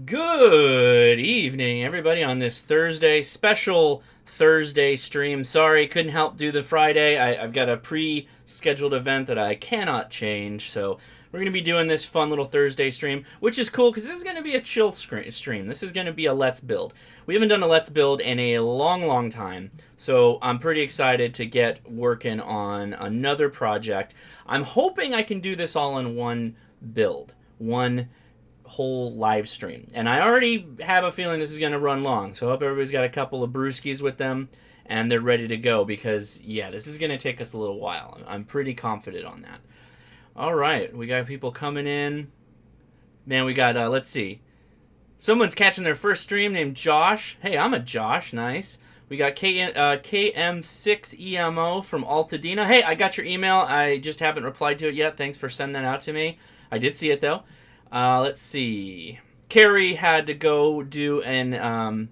Good evening, everybody, on this Thursday, special Thursday stream. Sorry, couldn't help do the Friday. I've got a pre-scheduled event that I cannot change, so we're going to be doing this fun little Thursday stream, which is cool because this is going to be a chill stream. This is going to be a Let's Build. We haven't done a Let's Build in a long time, so I'm pretty excited to get working on another project. I'm hoping I can do this all in one build, one whole live stream, and I already have a feeling this is going to run long, so I hope everybody's got a couple of brewskis with them and they're ready to go, because yeah, this is going to take us a little while. I'm pretty confident on that. All right, we got people coming in. Man, we got let's see, someone's catching their first stream named Josh. Hey, I'm a Josh. Nice. We got KM6EMO from Altadena. Hey, I got your email. I just haven't replied to it yet. Thanks for sending that out to me. I did see it though. Let's see. Carrie had to go do an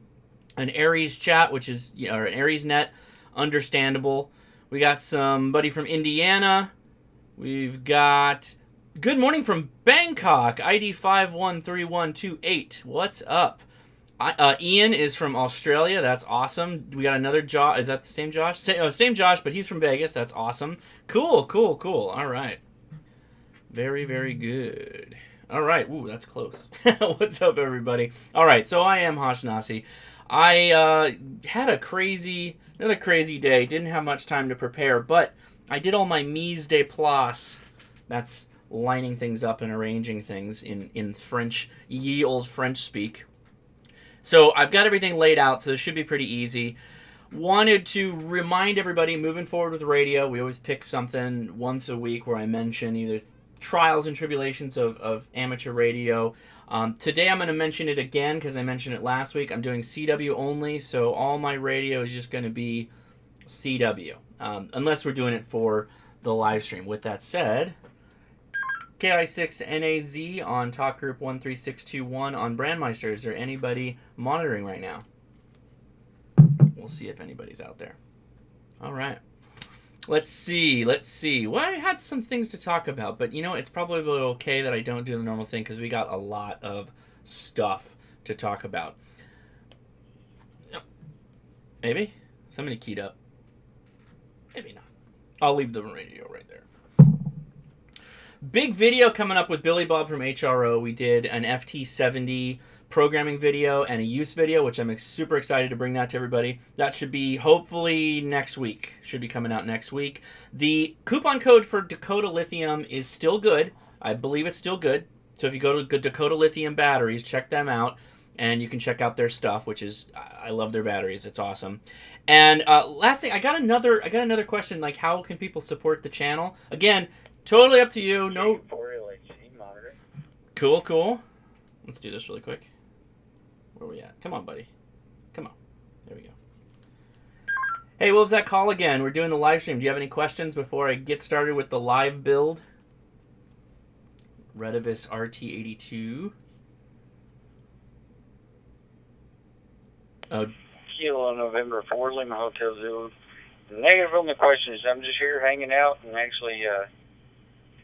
Aries chat, which is, or an Aries net. Understandable. We got somebody from Indiana. We've got good morning from Bangkok. ID 513128. What's up? Ian is from Australia. That's awesome. We got another Josh. Is that the same Josh? Same Josh, but he's from Vegas. That's awesome. Cool. All right. Very good. All right. Ooh, that's close. What's up, everybody? All right. So I am Hashnasi. I had another crazy day. Didn't have much time to prepare, but I did all my mise de place. That's lining things up and arranging things in French, ye old French speak. So I've got everything laid out, so this should be pretty easy. Wanted to remind everybody, moving forward with radio, we always pick something once a week where I mention either trials and tribulations of amateur radio. Today I'm going to mention it again because I mentioned it last week. I'm doing CW only, so all my radio is just going to be CW, unless we're doing it for the live stream. With that said, KI6NAZ on Talk Group 13621 on Brandmeister. Is there anybody monitoring right now? We'll see if anybody's out there. All right. Let's see. Well, I had some things to talk about, but it's probably okay that I don't do the normal thing because we got a lot of stuff to talk about. Maybe? Somebody keyed up. Maybe not. I'll leave the radio right there. Big video coming up with Billy Bob from HRO. We did an FT70 programming video and a use video, which I'm super excited to bring that to everybody. That should be hopefully next week. Should be coming out next week. The coupon code for Dakota Lithium is still good. I believe it's still good. So if you go to Dakota Lithium Batteries, check them out, and you can check out their stuff, which is, I love their batteries. It's awesome. And last thing, I got another question, like how can people support the channel? Again, totally up to you. No. Cool. Let's do this really quick. Where are we at? Come on, buddy. Come on. There we go. Hey, what was that call again? We're doing the live stream. Do you have any questions before I get started with the live build? Redivis RT82. Oh. Kilo November 4 Lima Hotel Zulu. Negative on the questions. I'm just here hanging out and actually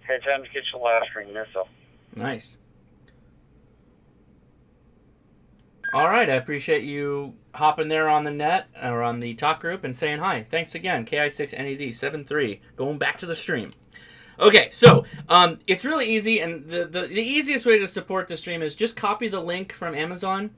had time to catch the live stream. That's all. Nice. All right, I appreciate you hopping there on the net or on the talk group and saying hi. Thanks again, KI6NAZ73. Going back to the stream. Okay, so it's really easy, and the easiest way to support the stream is just copy the link from Amazon,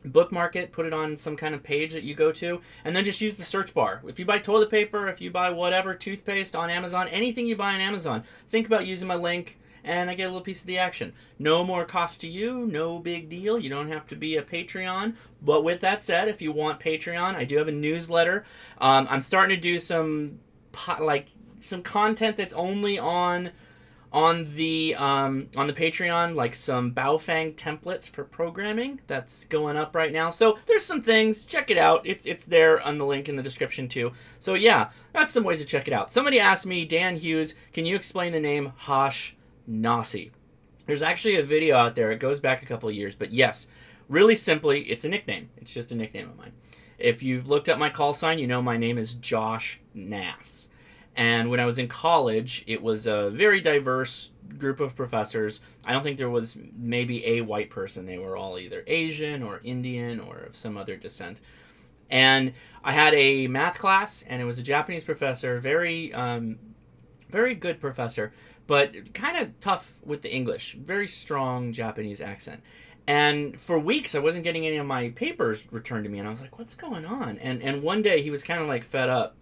bookmark it, put it on some kind of page that you go to, and then just use the search bar. If you buy toilet paper, if you buy whatever, toothpaste on Amazon, anything you buy on Amazon, think about using my link, and I get a little piece of the action. No more cost to you, no big deal. You don't have to be a Patreon. But with that said, if you want Patreon, I do have a newsletter. I'm starting to do some content that's only on the Patreon, like some Baofeng templates for programming. That's going up right now. So there's some things. Check it out. It's there on the link in the description too. So yeah, that's some ways to check it out. Somebody asked me, Dan Hughes, can you explain the name Hashnasi? There's actually a video out there. It goes back a couple of years, but yes, really simply, it's a nickname. It's just a nickname of mine. If you've looked up my call sign, you know my name is Josh Nass. And when I was in college, it was a very diverse group of professors. I don't think there was maybe a white person. They were all either Asian or Indian or of some other descent. And I had a math class, and it was a Japanese professor, very good professor, but kind of tough with the English. Very strong Japanese accent. And for weeks, I wasn't getting any of my papers returned to me, and I was like, what's going on? And one day, he was kind of like fed up,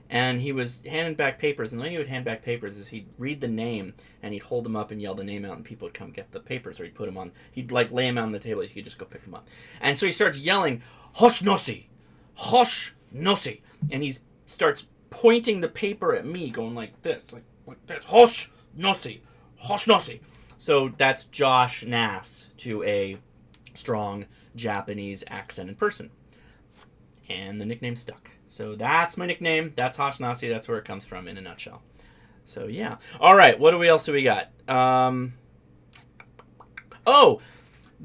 and he was handing back papers, and the way he would hand back papers is he'd read the name, and he'd hold them up and yell the name out, and people would come get the papers, or he'd put them on, he'd like lay them out on the table, so you could just go pick them up. And so he starts yelling, Hoshnosi! Hoshnosi! And he starts pointing the paper at me, going like this, like this, Hoshnosi! Hoshnosi! So that's Josh Nass to a strong Japanese accent in person. And the nickname stuck. So that's my nickname. That's Hoshnasi. That's where it comes from in a nutshell. So yeah. All right. What else do we got?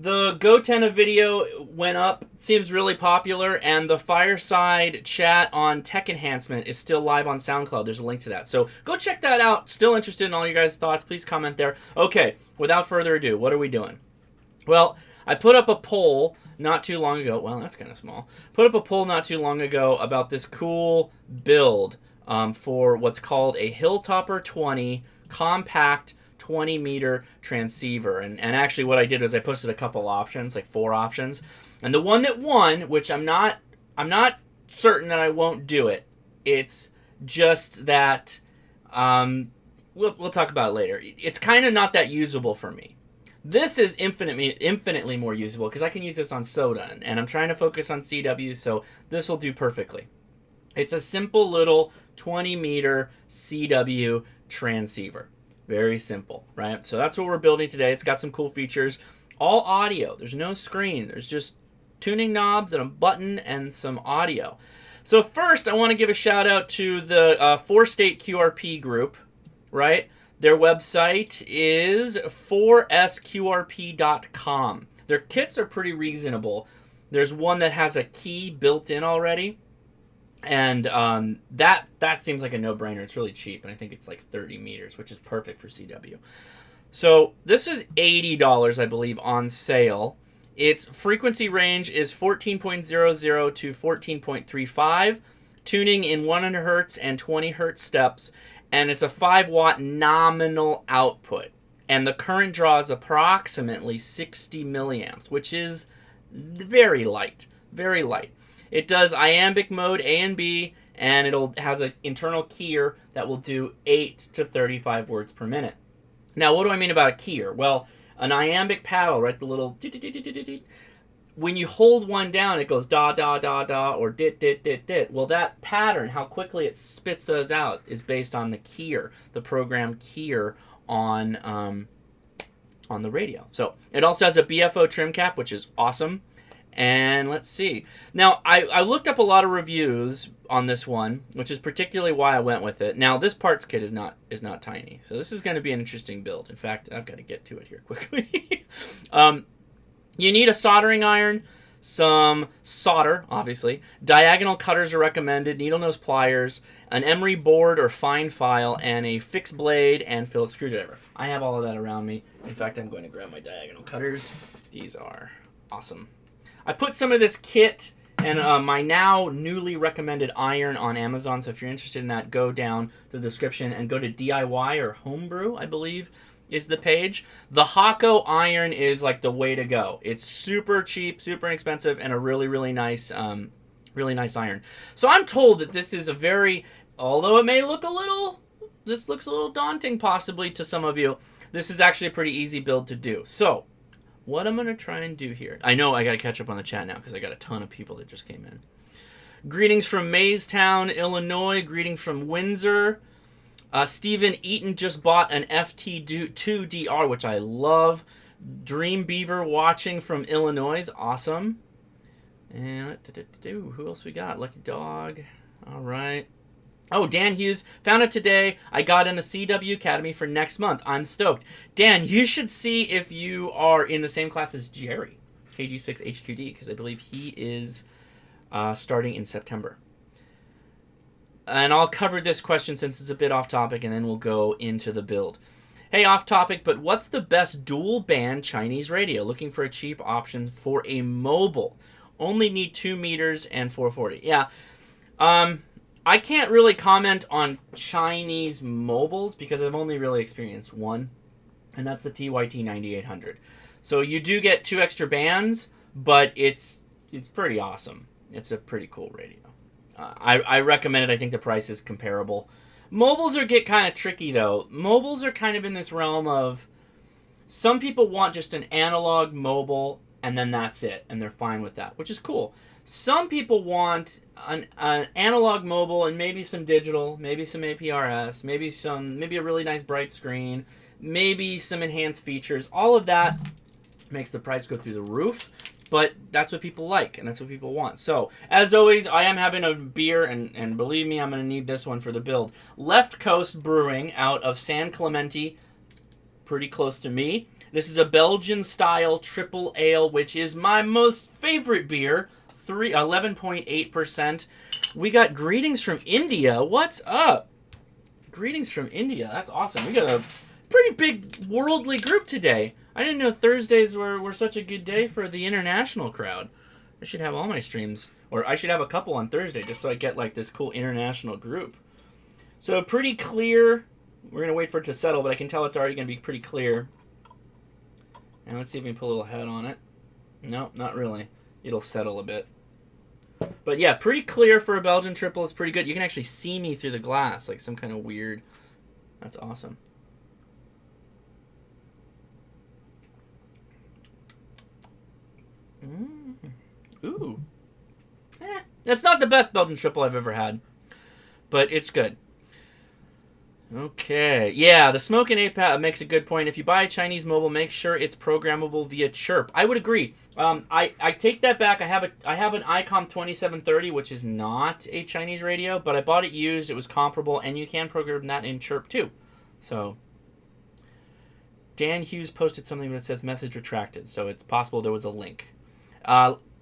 The Gotenna video went up. Seems really popular. And the Fireside chat on Tech Enhancement is still live on SoundCloud. There's a link to that. So go check that out. Still interested in all your guys' thoughts. Please comment there. Okay. Without further ado, what are we doing? Well, I put up a poll not too long ago. Well, that's kind of small. Put up a poll not too long ago about this cool build for what's called a HillTopper 20 compact 20-meter transceiver. And actually what I did was I posted a couple options, like 4 options. And the one that won, which I'm not certain that I won't do it. It's just that we'll talk about it later. It's kind of not that usable for me. This is infinitely more usable because I can use this on SOTA, and I'm trying to focus on CW, so this will do perfectly. It's a simple little 20-meter CW transceiver. Very simple, right? So that's what we're building today. It's got some cool features. All audio. There's no screen. There's just tuning knobs and a button and some audio. So first, I want to give a shout out to the 4-State QRP group, right? Their website is 4sqrp.com. Their kits are pretty reasonable. There's one that has a key built in already. And that seems like a no-brainer. It's really cheap, and I think it's like 30 meters, which is perfect for CW. So this is $80, I believe, on sale. Its frequency range is 14.00 to 14.35, tuning in 100 hertz and 20 hertz steps, and it's a 5-watt nominal output. And the current draw is approximately 60 milliamps, which is very light, very light. It does iambic mode A and B, and it has an internal keyer that will do 8 to 35 words per minute. Now, what do I mean about a keyer? Well, an iambic paddle, right, the little when you hold one down, it goes da, da, da, da, or dit, dit, dit, dit. Well, that pattern, how quickly it spits those out, is based on the keyer, the program keyer on the radio. So it also has a BFO trim cap, which is awesome. And let's see. Now, I looked up a lot of reviews on this one, which is particularly why I went with it. Now, this parts kit is not tiny, so this is going to be an interesting build. In fact, I've got to get to it here quickly. You need a soldering iron, some solder, obviously. Diagonal cutters are recommended, needle nose pliers, an emery board or fine file, and a fixed blade and Phillips screwdriver. I have all of that around me. In fact, I'm going to grab my diagonal cutters. These are awesome. I put some of this kit and my now newly recommended iron on Amazon, so if you're interested in that, go down to the description and go to DIY or Homebrew, I believe, is the page. The Hako iron is like the way to go. It's super cheap, super inexpensive, and a really, really nice iron. So I'm told that this is a very, although it may look this looks a little daunting possibly to some of you, this is actually a pretty easy build to do. So what I'm going to try and do here, I know I got to catch up on the chat now because I got a ton of people that just came in. Greetings from Maystown, Illinois. Greetings from Windsor. Stephen Eaton just bought an FT2DR, which I love. Dream Beaver watching from Illinois. Awesome. And who else we got? Lucky Dog. All right. Oh, Dan Hughes. Found it today. I got in the CW Academy for next month. I'm stoked. Dan, you should see if you are in the same class as Jerry, KG6HQD, because I believe he is starting in September. And I'll cover this question since it's a bit off topic, and then we'll go into the build. Hey, off topic, but what's the best dual band Chinese radio? Looking for a cheap option for a mobile. Only need 2 meters and 440. Yeah. I can't really comment on Chinese mobiles because I've only really experienced one, and that's the TYT 9800. So you do get 2 extra bands, but it's pretty awesome. It's a pretty cool radio. I recommend it. I think the price is comparable. Mobiles get kind of tricky, though. Mobiles are kind of in this realm of some people want just an analog mobile, and then that's it, and they're fine with that, which is cool. Some people want an analog mobile and maybe some digital, maybe some APRS, maybe a really nice bright screen, maybe some enhanced features. All of that makes the price go through the roof. But that's what people like, and that's what people want. So, as always, I am having a beer, and believe me, I'm going to need this one for the build. Left Coast Brewing out of San Clemente, pretty close to me. This is a Belgian-style triple ale, which is my most favorite beer, 11.8%. We got greetings from India. What's up? Greetings from India. That's awesome. We got a pretty big worldly group today. I didn't know Thursdays were such a good day for the international crowd. I should have all my streams, or I should have a couple on Thursday just so I get like this cool international group. So pretty clear. We're going to wait for it to settle, but I can tell it's already going to be pretty clear. And let's see if we can put a little head on it. No, not really. It'll settle a bit. But yeah, pretty clear for a Belgian triple. It's pretty good. You can actually see me through the glass, like some kind of weird. That's awesome. Ooh. That's not the best Belgian triple I've ever had, but it's good. Okay. Yeah, the Smoke and Ape makes a good point. If you buy a Chinese mobile, make sure it's programmable via chirp. I would agree. I take that back. I have an ICOM 2730, which is not a Chinese radio, but I bought it used. It was comparable, and you can program that in chirp too. So Dan Hughes posted something that says message retracted, so it's possible there was a link.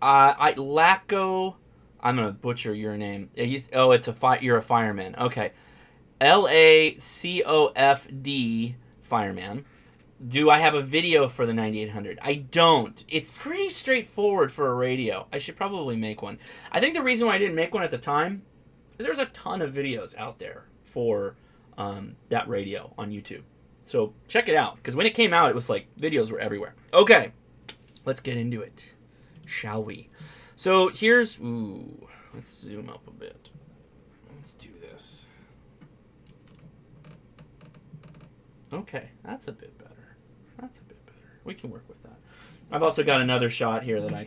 Laco, I'm gonna butcher your name. You're a fireman. Okay, LACOFD fireman. Do I have a video for the 9800? I don't. It's pretty straightforward for a radio. I should probably make one. I think the reason why I didn't make one at the time is there's a ton of videos out there for that radio on YouTube. So check it out, because when it came out, it was like videos were everywhere. Okay, let's get into it. Shall we? So here's... Ooh, let's zoom up a bit. Let's do this. Okay, that's a bit better. That's a bit better. We can work with that. I've also got another shot here that I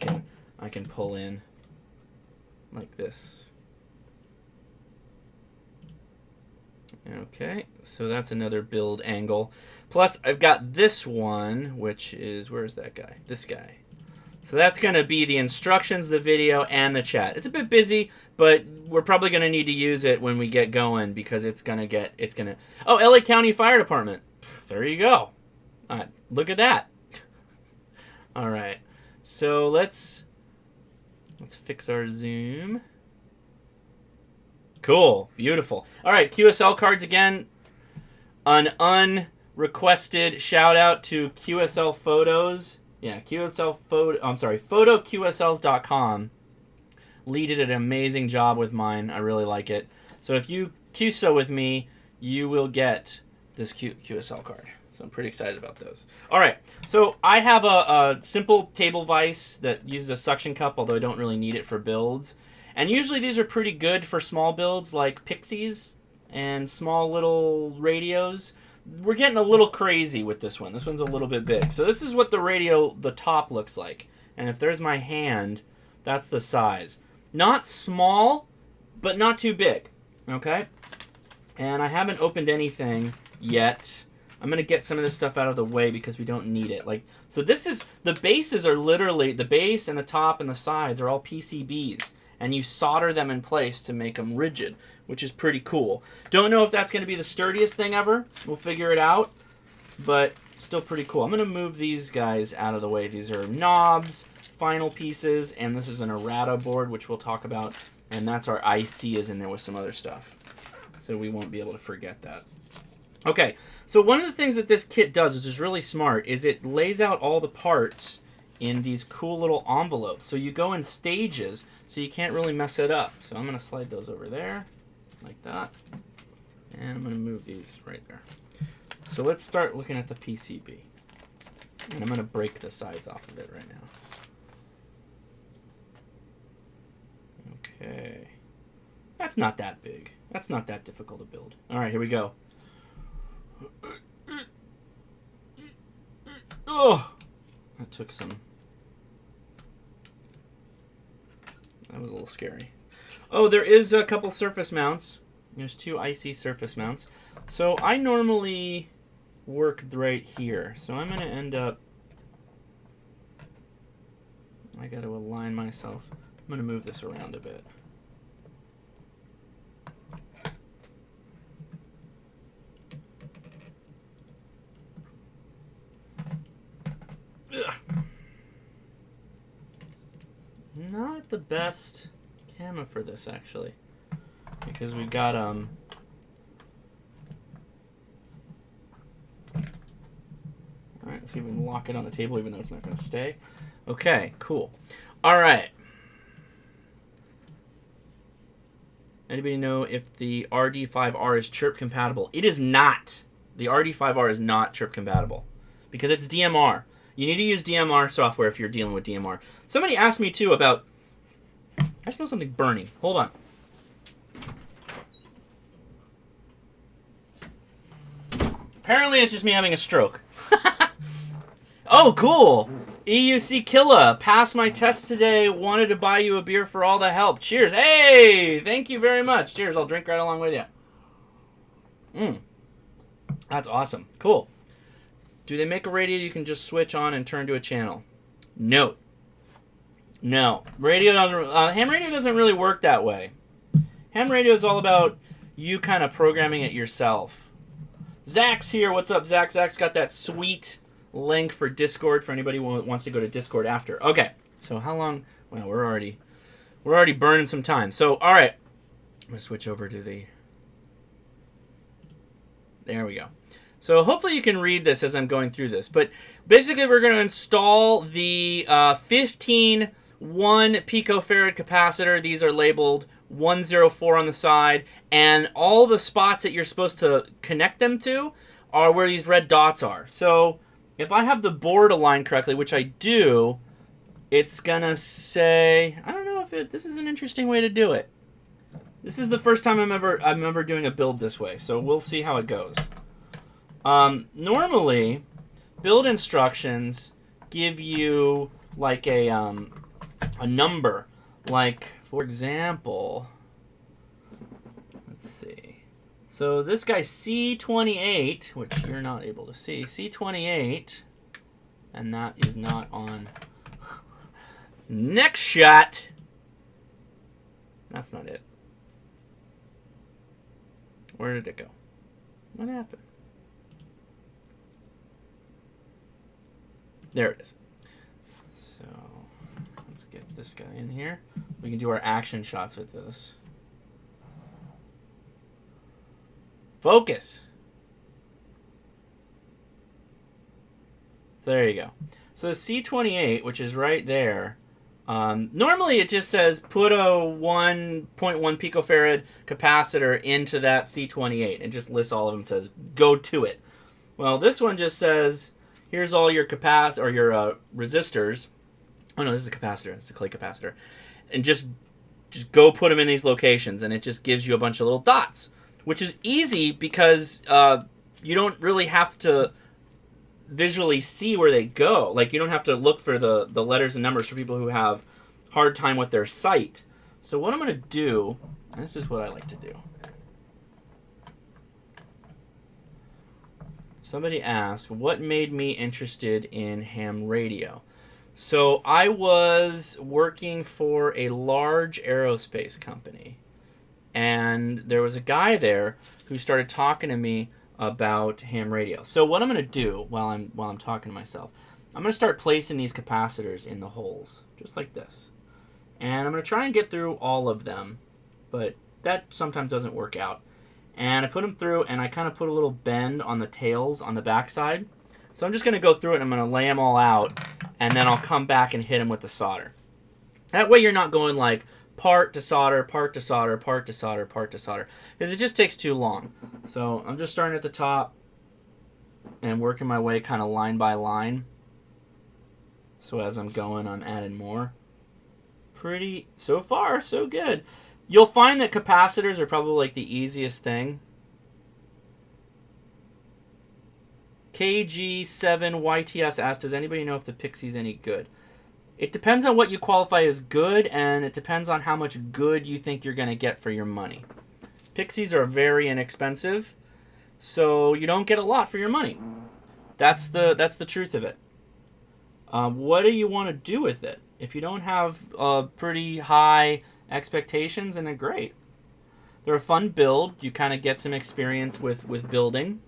can pull in like this. Okay, so that's another build angle. Plus, I've got this one, which is... Where's that guy? This guy. So that's going to be the instructions, the video, and the chat. It's a bit busy, but we're probably going to need to use it when we get going because it's going to... Oh, LA County Fire Department. There you go. Look at that. All right. So let's fix our zoom. Cool. Beautiful. All right, QSL cards again. An unrequested shout out to QSL Photos. Yeah, photoqsls.com. Lee did an amazing job with mine. I really like it. So if you QSO with me, you will get this QSL card. So I'm pretty excited about those. All right, so I have a simple table vise that uses a suction cup, although I don't really need it for builds. And usually these are pretty good for small builds like Pixies and small little radios. We're getting a little crazy with this one. This one's a little bit big. So this is what the top looks like. And if there's my hand, that's the size. Not small, but not too big. Okay? And I haven't opened anything yet. I'm going to get some of this stuff out of the way because we don't need it. So this is, the bases are literally, the base and the top and the sides are all PCBs. And you solder them in place to make them rigid, which is pretty cool. Don't know if that's going to be the sturdiest thing ever. We'll figure it out, but still pretty cool. I'm going to move these guys out of the way. These are knobs final pieces, and this is an errata board, which we'll talk about, and that's our IC is in there with some other stuff. So we won't be able to forget that. Okay, so one of the things that this kit does, which is really smart, is it lays out all the parts in these cool little envelopes. So you go in stages, so you can't really mess it up. So I'm going to slide those over there, like that. And I'm going to move these right there. So let's start looking at the PCB. And I'm going to break the sides off of it right now. Okay. That's not that big. That's not that difficult to build. All right, here we go. Oh, that took some. That was a little scary. Oh, there is a couple surface mounts. There's 2 IC surface mounts. So I normally work right here. So I'm going to end up... I got to align myself. I'm going to move this around a bit. Ugh. Not the best camera for this, actually, because we got all right, let's see if we can lock it on the table, even though it's not going to stay. Okay, cool. All right. Anybody know if the RD5R is chirp compatible? It is not. The RD5R is not chirp compatible because it's DMR. You need to use DMR software if you're dealing with DMR. Somebody asked me, too, about... I smell something burning. Hold on. Apparently, it's just me having a stroke. Oh, cool. EUC Killa. Passed my test today. Wanted to buy you a beer for all the help. Cheers. Hey! Thank you very much. Cheers. I'll drink right along with you. That's awesome. Cool. Do they make a radio you can just switch on and turn to a channel? No. No. Radio doesn't. Ham radio doesn't really work that way. Ham radio is all about you kind of programming it yourself. Zach's here. What's up, Zach? Zach's got that sweet link for Discord for anybody who wants to go to Discord after. Okay. So how long? Well, we're already burning some time. So all right, I'm gonna switch over to the. There we go. So hopefully you can read this as I'm going through this. But basically we're going to install the 15 1 picofarad capacitor. These are labeled 104 on the side. And all the spots that you're supposed to connect them to are where these red dots are. So if I have the board aligned correctly, which I do, it's going to say... I don't know if this is an interesting way to do it. This is the first time I'm ever doing a build this way. So we'll see how it goes. Normally, build instructions give you like a number. Like, for example, let's see. So this guy C28, which you're not able to see, C28, and that is not on. Next shot. That's not it. Where did it go? What happened? There it is. So let's get this guy in here. We can do our action shots with this. Focus. So there you go. So C28, which is right there, normally it just says put a 1.1 picofarad capacitor into that C28. It just lists all of them and says go to it. Well, this one just says here's all your your resistors. Oh no, this is a capacitor. It's a clay capacitor. And just go put them in these locations, and it just gives you a bunch of little dots, which is easy because you don't really have to visually see where they go. Like, you don't have to look for the letters and numbers for people who have hard time with their sight. So what I'm going to do, and this is what I like to do. Somebody asked, what made me interested in ham radio? So I was working for a large aerospace company, and there was a guy there who started talking to me about ham radio. So what I'm going to do while I'm talking to myself, I'm going to start placing these capacitors in the holes. just like this. And I'm going to try and get through all of them, but that sometimes doesn't work out. And I put them through, and I kind of put a little bend on the tails on the backside. So I'm just going to go through it, and I'm going to lay them all out, and then I'll come back and hit them with the solder. That way you're not going like part to solder, part to solder, part to solder, part to solder, because it just takes too long. So I'm just starting at the top and working my way kind of line by line. So as I'm going, I'm adding more. So far, so good. You'll find that capacitors are probably like the easiest thing. KG7YTS asked, does anybody know if the Pixie's any good? It depends on what you qualify as good, and it depends on how much good you think you're going to get for your money. Pixies are very inexpensive, so you don't get a lot for your money. That's the truth of it. What do you want to do with it? If you don't have pretty high expectations, then they're great. They're a fun build. You kind of get some experience with building.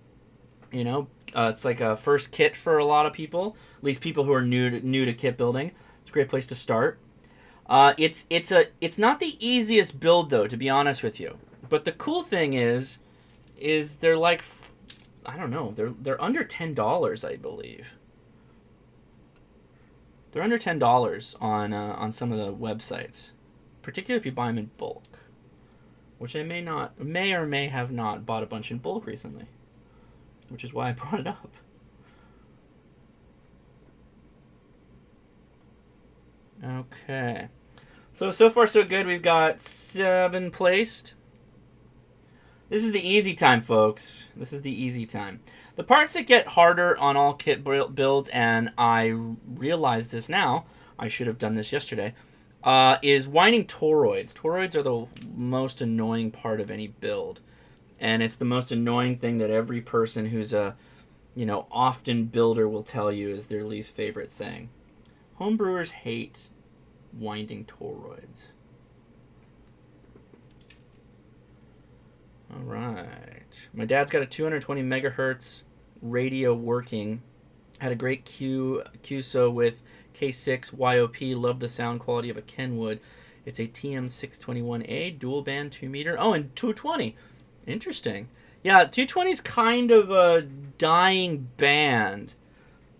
You know, it's like a first kit for a lot of people, at least people who are new to kit building. It's a great place to start. It's not the easiest build though, to be honest with you. But the cool thing is they're like, I don't know, they're under $10, I believe. They're under $10 on some of the websites, particularly if you buy them in bulk, which I may or may have not bought a bunch in bulk recently, which is why I brought it up. Okay, so far so good. We've got 7 placed. This is the easy time, folks. This is the easy time. The parts that get harder on all kit builds, and I realize this now, I should have done this yesterday, is winding toroids. Toroids are the most annoying part of any build. And it's the most annoying thing that every person who's a, often builder will tell you is their least favorite thing. Homebrewers hate winding toroids. All right. My dad's got a 220 megahertz radio working. Had a great QSO with K6 YOP. Love the sound quality of a Kenwood. It's a TM621A dual band 2 meter. Oh, and 220. Interesting. Yeah, 220 is kind of a dying band.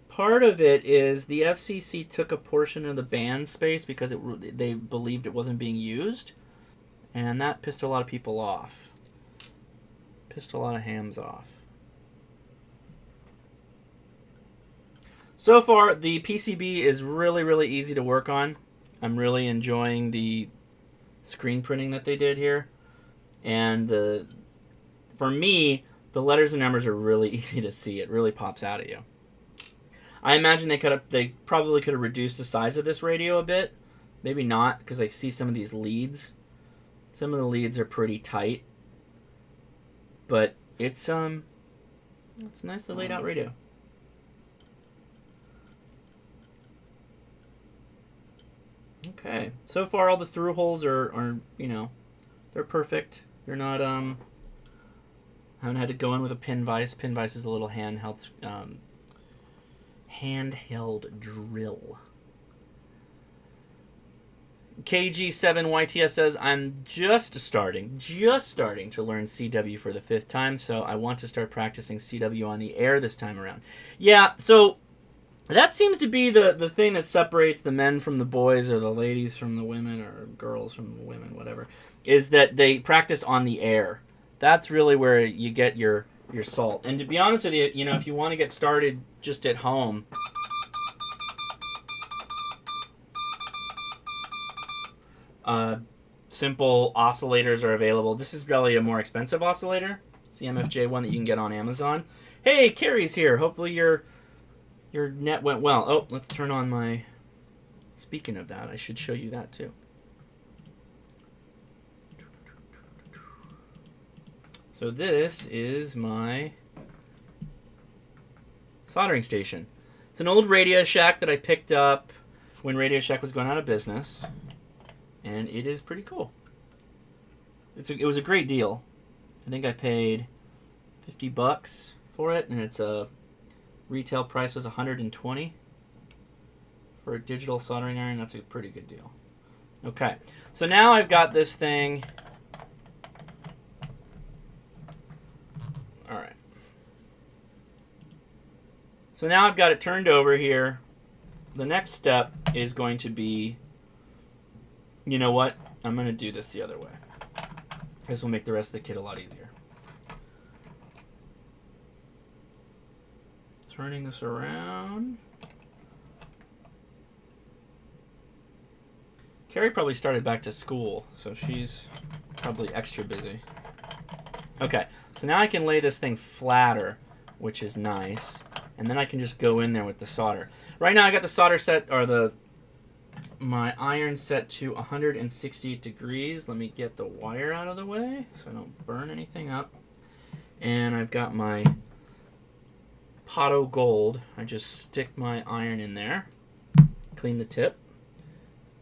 Part of it is the FCC took a portion of the band space because they believed it wasn't being used, and that pissed a lot of people off. Pissed a lot of hams off. So far, the PCB is really, really easy to work on. I'm really enjoying the screen printing that they did here. And for me, the letters and numbers are really easy to see. It really pops out at you. I imagine they probably could have reduced the size of this radio a bit. Maybe not, because I see some of these leads. Some of the leads are pretty tight. But it's a nicely laid out radio. Okay. So far all the through holes are they're perfect. They're not I haven't had to go in with a pin vise. Pin vise is a little handheld drill. KG7YTS says, I'm just starting to learn CW for the 5th time, so I want to start practicing CW on the air this time around. Yeah, so that seems to be the thing that separates the men from the boys, or the ladies from the women, or girls from the women, whatever, is that they practice on the air. That's really where you get your salt. And to be honest with you, if you want to get started just at home, simple oscillators are available. This is probably a more expensive oscillator. It's the MFJ one that you can get on Amazon. Hey, Carrie's here. Hopefully your net went well. Oh, let's turn on my... Speaking of that, I should show you that too. So this is my soldering station. It's an old Radio Shack that I picked up when Radio Shack was going out of business. And it is pretty cool. It was a great deal. I think I paid $50 for it, and its retail price was $120 For a digital soldering iron, that's a pretty good deal. Okay, so now I've got this thing. All right. So now I've got it turned over here. The next step is going to be, you know what? I'm going to do this the other way. This will make the rest of the kit a lot easier. Turning this around. Carrie probably started back to school, so she's probably extra busy. Okay, so now I can lay this thing flatter, which is nice. And then I can just go in there with the solder. Right now I got the solder set, or my iron set to 168 degrees. Let me get the wire out of the way so I don't burn anything up. And I've got my P.O Gold. I just stick my iron in there, clean the tip,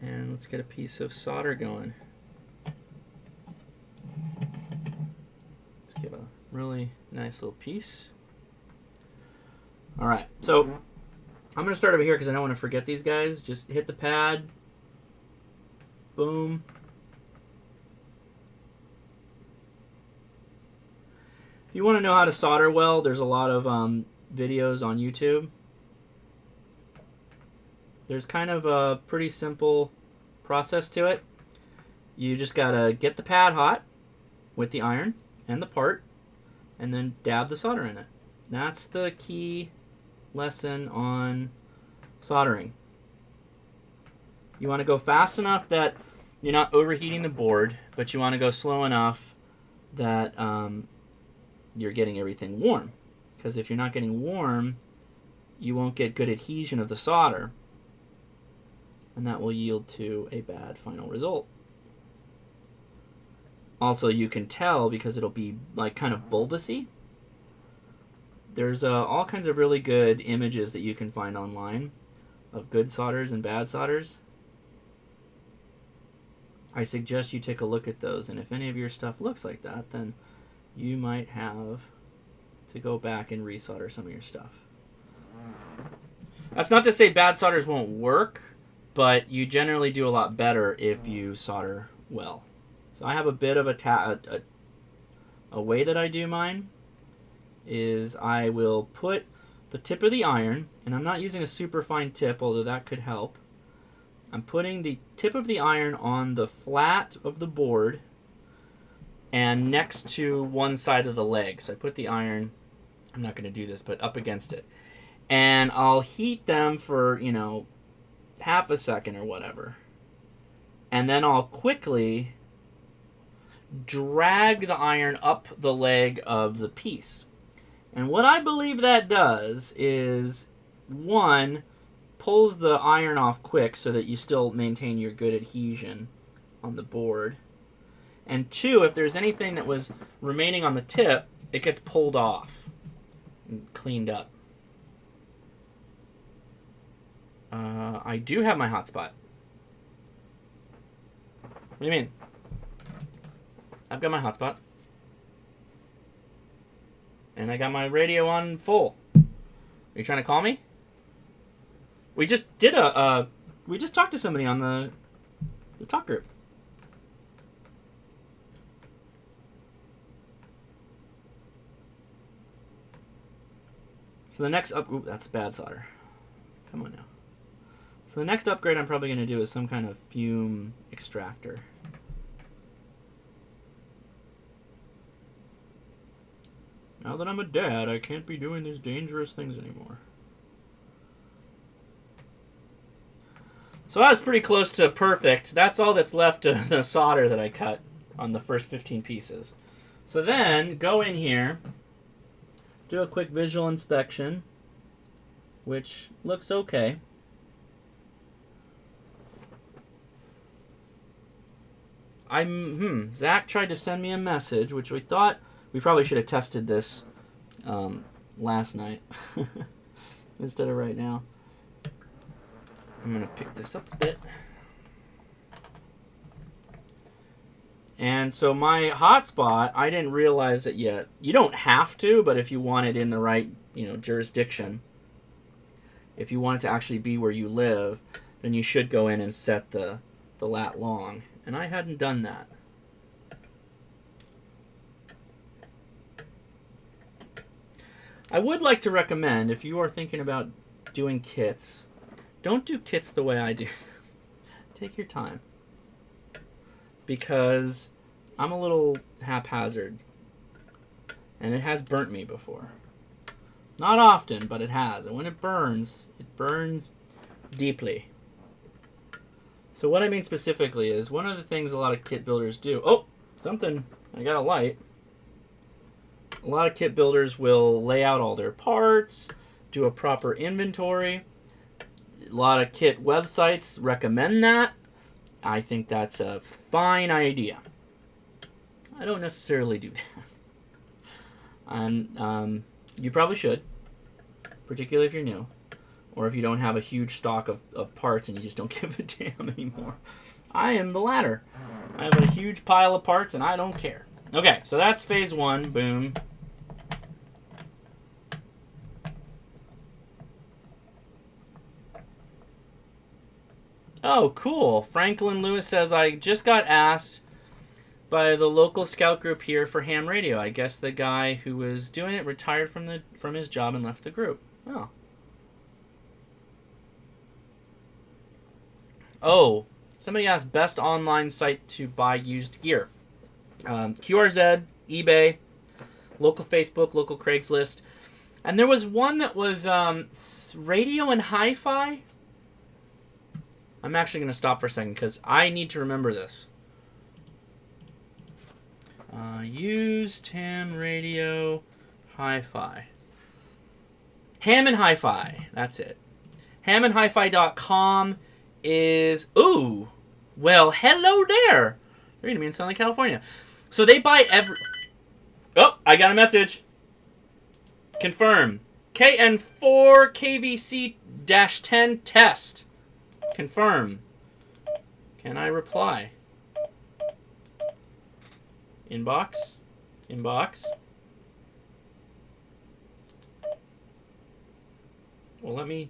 and let's get a piece of solder going. Let's get a really nice little piece. All right, so I'm going to start over here because I don't want to forget these guys. Just hit the pad. Boom. If you want to know how to solder well, there's a lot of videos on YouTube. There's kind of a pretty simple process to it. You just got to get the pad hot with the iron and the part, and then dab the solder in it. That's the key lesson on soldering. You want to go fast enough that you're not overheating the board, but you want to go slow enough that you're getting everything warm. Because if you're not getting warm, you won't get good adhesion of the solder, and that will yield to a bad final result. Also, you can tell because it'll be like kind of bulbousy. There's all kinds of really good images that you can find online of good solders and bad solders. I suggest you take a look at those, and if any of your stuff looks like that, then you might have to go back and resolder some of your stuff. That's not to say bad solders won't work, but you generally do a lot better if you solder well. So I have a bit of a way that I do mine. Is I will put the tip of the iron, and I'm not using a super fine tip, although that could help. I'm putting the tip of the iron on the flat of the board and next to one side of the leg. So I put the iron, I'm not going to do this, but up against it. And I'll heat them for, half a second or whatever. And then I'll quickly drag the iron up the leg of the piece. And what I believe that does is, one, pulls the iron off quick so that you still maintain your good adhesion on the board. And two, if there's anything that was remaining on the tip, it gets pulled off and cleaned up. I do have my hotspot. What do you mean? I've got my hotspot. And I got my radio on full. Are you trying to call me? We just did we just talked to somebody on the talk group. So the next ooh, that's bad solder. Come on now. So the next upgrade I'm probably going to do is some kind of fume extractor. Now that I'm a dad, I can't be doing these dangerous things anymore. So I was pretty close to perfect. That's all that's left of the solder that I cut on the first 15 pieces. So then, go in here, do a quick visual inspection, which looks okay. Zach tried to send me a message, which we thought we probably should have tested this last night instead of right now. I'm going to pick this up a bit. And so my hotspot, I didn't realize it yet. You don't have to, but if you want it in the right, jurisdiction, if you want it to actually be where you live, then you should go in and set the lat long. And I hadn't done that. I would like to recommend, if you are thinking about doing kits, don't do kits the way I do. Take your time. Because I'm a little haphazard. And it has burnt me before. Not often, but it has. And when it burns deeply. So what I mean specifically is, one of the things a lot of kit builders do... Oh! Something. I got a light. A lot of kit builders will lay out all their parts, do a proper inventory. A lot of kit websites recommend that. I think that's a fine idea. I don't necessarily do that. And you probably should, particularly if you're new, or if you don't have a huge stock of parts and you just don't give a damn anymore. I am the latter. I have a huge pile of parts and I don't care. Okay, so that's phase one. Boom. Oh, cool. Franklin Lewis says, I just got asked by the local scout group here for ham radio. I guess the guy who was doing it retired from his job and left the group. Oh. Oh, somebody asked best online site to buy used gear. QRZ, eBay, local Facebook, local Craigslist. And there was one that was radio and hi-fi. I'm actually going to stop for a second because I need to remember this. Used ham radio hi-fi. Ham and hi-fi. That's it. Hamandhifi.com is... Ooh. Well, hello there. They're going to be in Southern California. So they buy every... Oh, I got a message. Confirm. KN4 KVC-10 test. Confirm. Can I reply? Inbox. Inbox. Well, let me...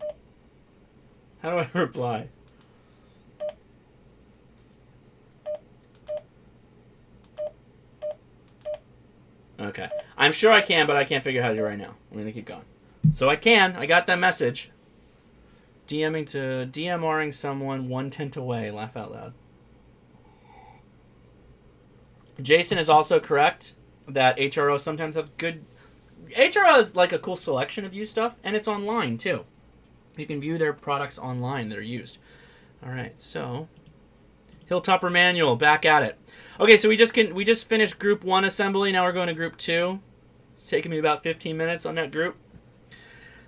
How do I reply? Okay. I'm sure I can, but I can't figure out how to do it right now. I'm going to keep going. So I can. I got that message. DMRing someone 1 tent away. Laugh out loud. Jason is also correct that HRO sometimes have good... HRO is like a cool selection of used stuff, and it's online too. You can view their products online that are used. All right, so... HillTopper manual, back at it. Okay, so we just finished group 1 assembly. Now we're going to group 2. It's taken me about 15 minutes on that group.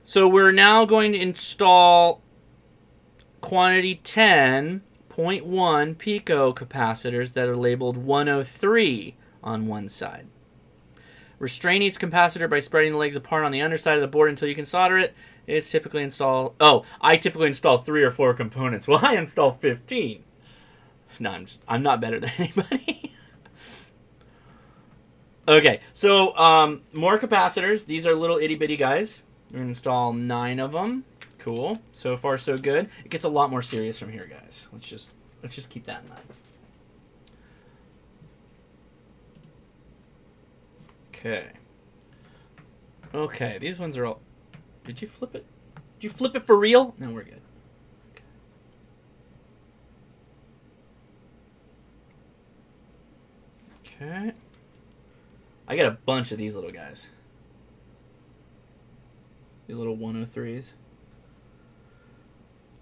So we're now going to install quantity 10.1 pico capacitors that are labeled 103 on one side. Restrain each capacitor by spreading the legs apart on the underside of the board until you can solder it. It's typically installed... Oh, I typically install 3 or 4 components. Well, I install 15. No, I'm not better than anybody. Okay, so more capacitors. These are little itty-bitty guys. We're going to install 9 of them. Cool. So far, so good. It gets a lot more serious from here, guys. Let's just keep that in mind. Okay. Okay, these ones are all... Did you flip it? Did you flip it for real? No, we're good. Okay. I got a bunch of these little guys. These little 103s.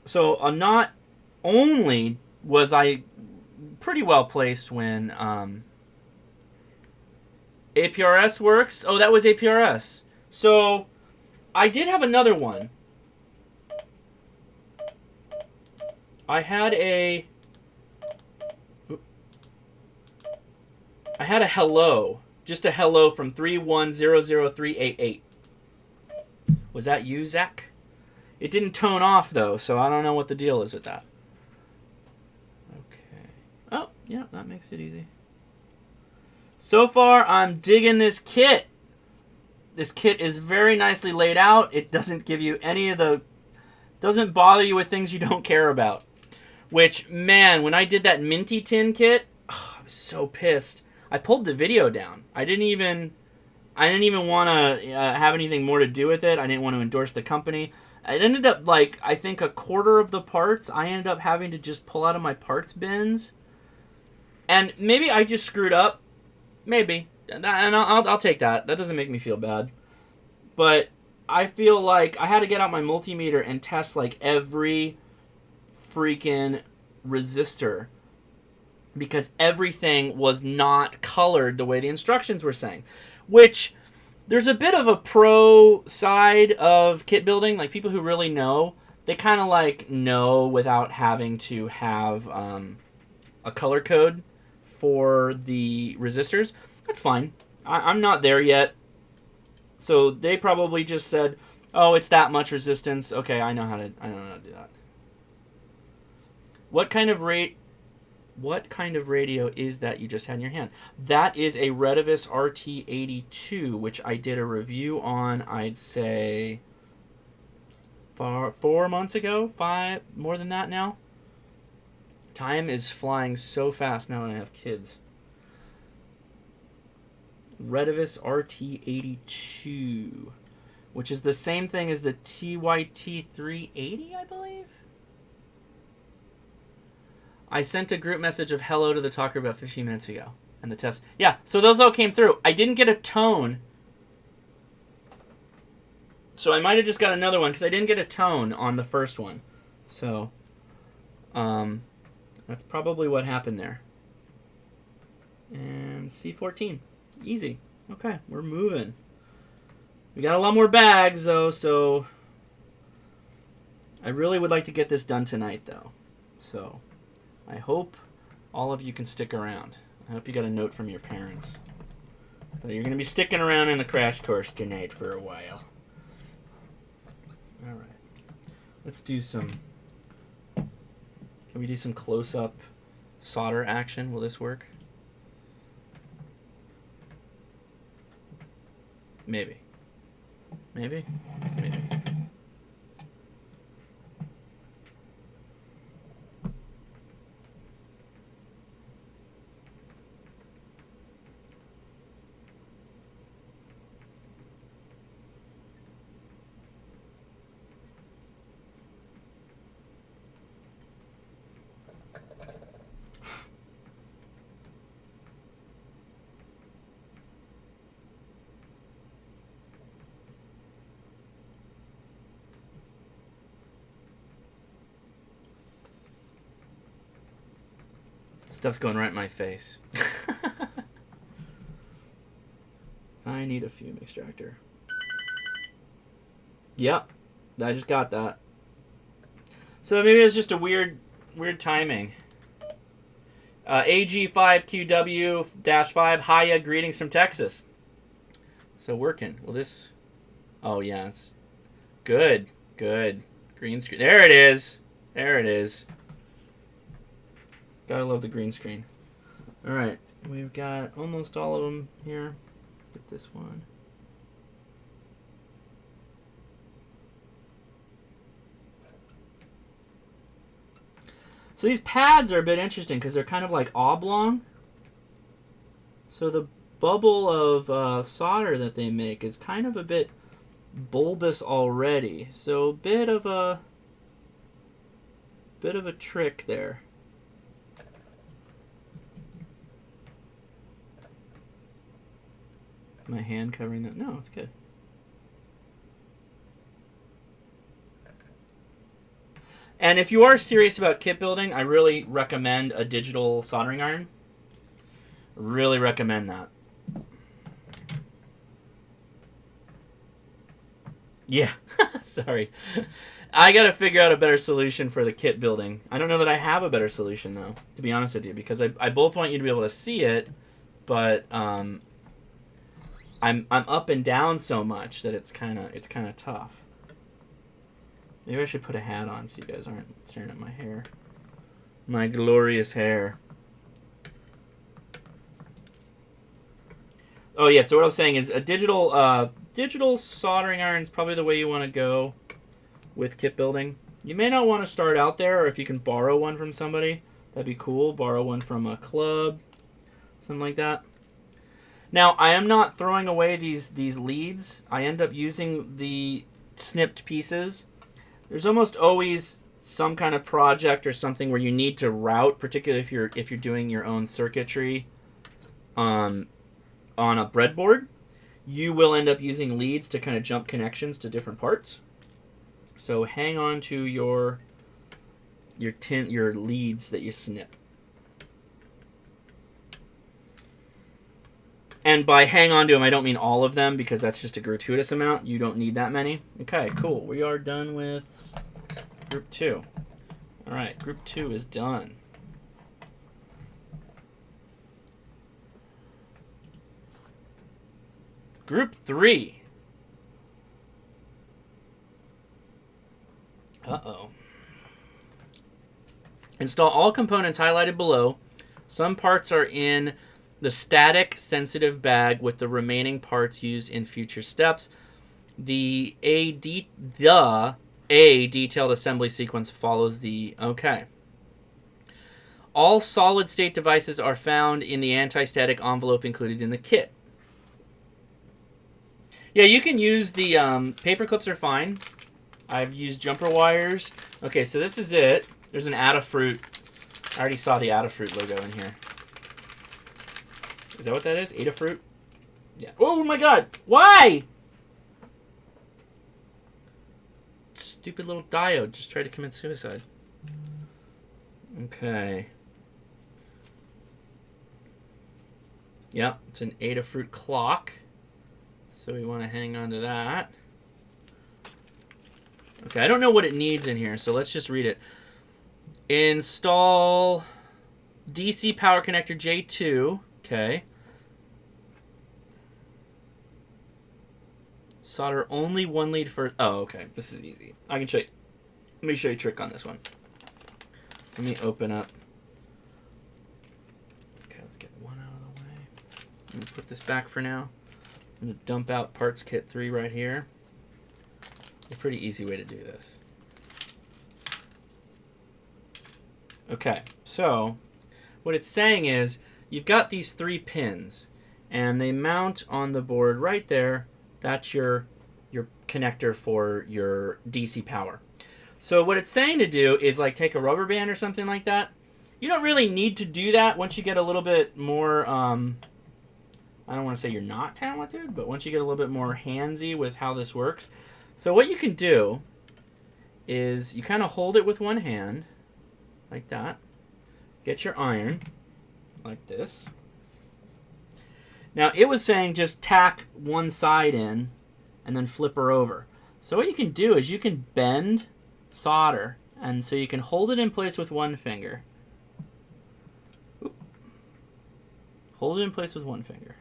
So not only was I pretty well placed when APRS works. Oh, that was APRS. So I did have another one. I had a hello. Just a hello from 3100388. Was that you, Zach? It didn't tone off, though, so I don't know what the deal is with that. Okay. Oh, yeah, that makes it easy. So far, I'm digging this kit. This kit is very nicely laid out. It doesn't give you any of the Doesn't bother you with things you don't care about. Which, man, when I did that Minty Tin kit, I was so pissed. I pulled the video down. I didn't even want to have anything more to do with it. I didn't want to endorse the company. It ended up, like, I think a quarter of the parts I ended up having to just pull out of my parts bins. And maybe I just screwed up. Maybe. And I'll take that. That doesn't make me feel bad. But I feel like I had to get out my multimeter and test, like, every freaking resistor. Because everything was not colored the way the instructions were saying. Which, there's a bit of a pro side of kit building. Like, people who really know, they kind of, like, know without having to have a color code for the resistors. That's fine. I'm not there yet. So they probably just said, oh, it's that much resistance. Okay, I know how to do that. What kind of radio is that you just had in your hand? That is a Retevis RT82, which I did a review on, I'd say, 4 months ago? 5? More than that now? Time is flying so fast now that I have kids. Retevis RT82, which is the same thing as the TYT380, I believe? I sent a group message of hello to the talker about 15 minutes ago. And the test. Yeah, so those all came through. I didn't get a tone. So I might have just got another one because I didn't get a tone on the first one. So, that's probably what happened there. And C14. Easy. Okay, we're moving. We got a lot more bags, though, so I really would like to get this done tonight, though. So I hope all of you can stick around. I hope you got a note from your parents. So you're going to be sticking around in the crash course tonight for a while. All right. Let's do some... Can we do some close-up solder action? Will this work? Maybe. Maybe? Maybe. Stuff's going right in my face. I need a fume extractor. Yep, I just got that. So maybe it's just a weird timing. AG5QW-5, Hiya, greetings from Texas. So working. Will this... Oh, yeah, it's... Good. Green screen. There it is. Gotta love the green screen. Alright, we've got almost all of them here. Get this one. So these pads are a bit interesting because they're kind of like oblong. So the bubble of solder that they make is kind of a bit bulbous already. So a bit of a trick there. Is my hand covering that? No, it's good. And if you are serious about kit building, I really recommend a digital soldering iron. Really recommend that. Yeah, sorry. I gotta figure out a better solution for the kit building. I don't know that I have a better solution though, to be honest with you, because I both want you to be able to see it, but I'm up and down so much that it's kind of tough. Maybe I should put a hat on so you guys aren't staring at my hair. My glorious hair. Oh yeah, so what I was saying is a digital soldering iron is probably the way you want to go with kit building. You may not want to start out there, or if you can borrow one from somebody, that'd be cool. Borrow one from a club, something like that. Now, I am not throwing away these leads. I end up using the snipped pieces. There's almost always some kind of project or something where you need to route, particularly if you're doing your own circuitry on a breadboard. You will end up using leads to kind of jump connections to different parts. So hang on to your leads that you snip. And by hang on to them, I don't mean all of them, because that's just a gratuitous amount. You don't need that many. Okay, cool. We are done with group 2. All right, group 2 is done. Group 3. Uh-oh. Install all components highlighted below. Some parts are in the static sensitive bag with the remaining parts used in future steps. The A detailed assembly sequence follows the... Okay. All solid state devices are found in the anti-static envelope included in the kit. Yeah, you can use the paper clips are fine. I've used jumper wires. Okay, so this is it. There's an Adafruit. I already saw the Adafruit logo in here. Is that what that is? Adafruit? Yeah. Oh my god! Why? Stupid little diode just tried to commit suicide. Okay. Yep, it's an Adafruit clock. So we want to hang on to that. Okay, I don't know what it needs in here, so let's just read it. Install DC power connector J2. Okay. Solder only one lead first. Oh, okay. This is easy. I can show you. Let me show you a trick on this one. Let me open up. Okay, let's get one out of the way. Let me put this back for now. I'm going to dump out parts kit 3 right here. A pretty easy way to do this. Okay, so what it's saying is you've got these 3 pins, and they mount on the board right there. That's your connector for your DC power. So what it's saying to do is like take a rubber band or something like that. You don't really need to do that once you get a little bit more, I don't want to say you're not talented, but once you get a little bit more handsy with how this works. So what you can do is you kind of hold it with one hand, like that. Get your iron, like this. Now, it was saying just tack one side in and then flip her over. So what you can do is you can bend solder, and so you can hold it in place with one finger. Oop. Hold it in place with one finger.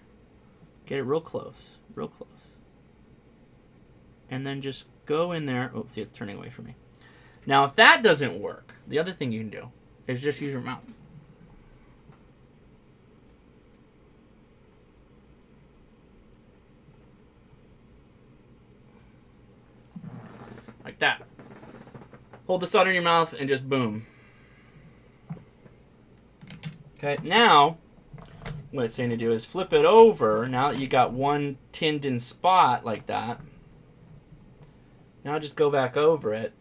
Get it real close, real close. And then just go in there. Oh, see, it's turning away from me. Now, if that doesn't work, the other thing you can do is just use your mouth. Like that. Hold the solder in your mouth and just boom. Okay, now what it's saying to do is flip it over. Now that you got one tinned in spot like that, now just go back over it.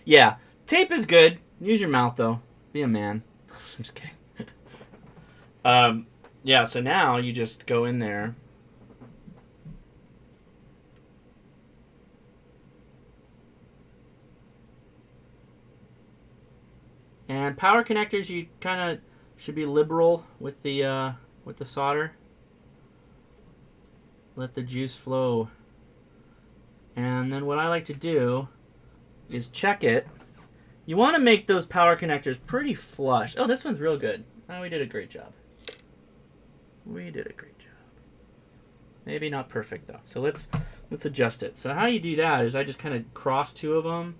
Yeah, tape is good. Use your mouth though. Be a man. I'm just kidding. Yeah, so now you just go in there. And power connectors, you kind of should be liberal with the solder. Let the juice flow. And then what I like to do is check it. You want to make those power connectors pretty flush. Oh, this one's real good. Oh, we did a great job. We did a great job. Maybe not perfect though. So let's adjust it. So how you do that is I just kind of cross 2 of them,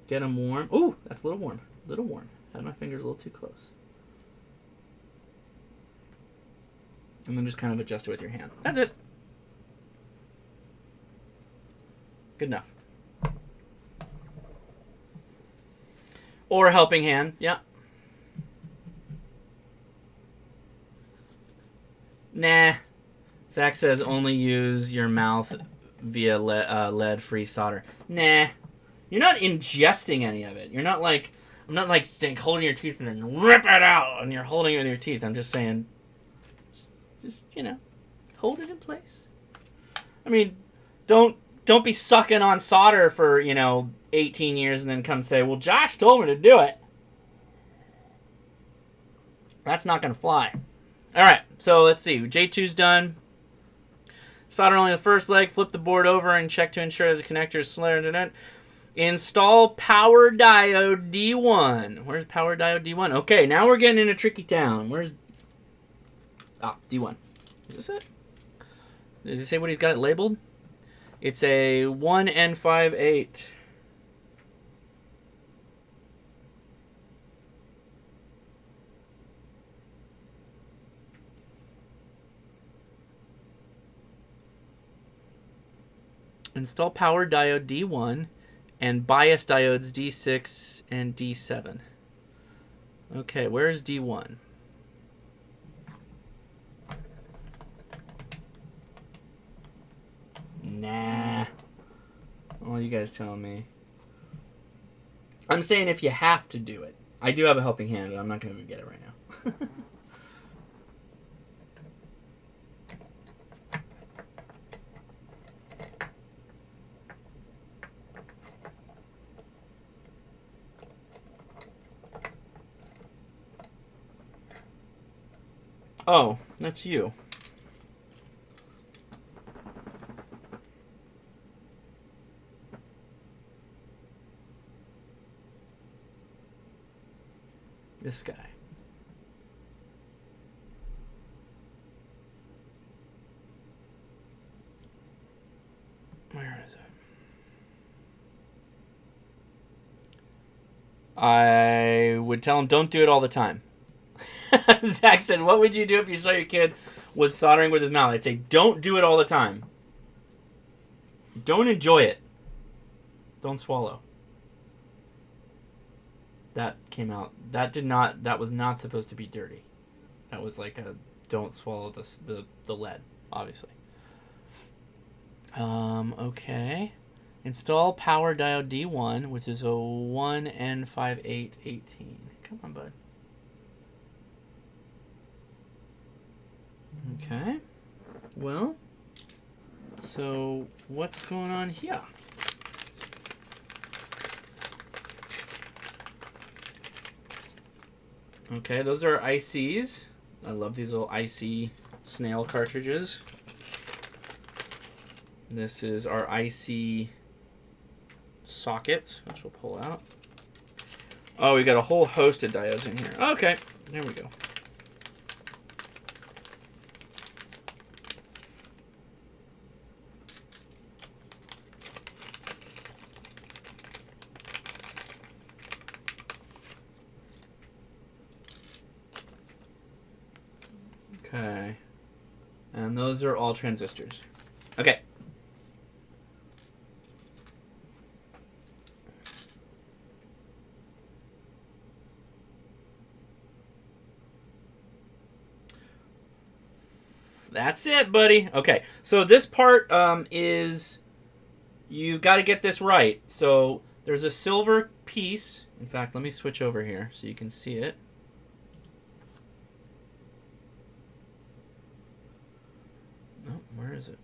get them warm. Ooh, that's a little warm. A little warm. Had my fingers a little too close. And then just kind of adjust it with your hand. That's it. Good enough. Or a helping hand, yeah. Nah. Zach says only use your mouth via lead-free solder. Nah. You're not ingesting any of it. You're not like... I'm not like holding your teeth and then rip it out and you're holding it with your teeth. I'm just saying... Just, you know, hold it in place. I mean, don't be sucking on solder for, you know, 18 years and then come say, well, Josh told me to do it. That's not going to fly. All right, so let's see. J2's done. Solder only the first leg. Flip the board over and check to ensure the connector is slurred. Install power diode D1. Where's power diode D1? Okay, now we're getting into tricky town. Where's... Ah, D1. Is this it? Does he say what he's got it labeled? It's a 1N58. Install power diode D1 and bias diodes D6 and D7. Okay, where's D1? Nah. All you guys telling me. I'm saying if you have to do it. I do have a helping hand, but I'm not going to get it right now. Oh, that's you. This guy. Where is it? I would tell him don't do it all the time. Zach said, what would you do if you saw your kid was soldering with his mouth? I'd say, don't do it all the time. Don't enjoy it. Don't swallow. That came out. That was not supposed to be dirty. That was like a don't swallow the lead, obviously. Okay. Install power diode D1, which is a 1N5818. Come on, bud. Okay. Well, so what's going on here? Okay, those are ICs. I love these little IC snail cartridges. This is our IC sockets, which we'll pull out. Oh, we got a whole host of diodes in here. Okay, there we go. Okay. And those are all transistors. Okay. That's it, buddy. Okay. So this part is... You've got to get this right. So there's a silver piece. In fact, let me switch over here so you can see it. Where is it?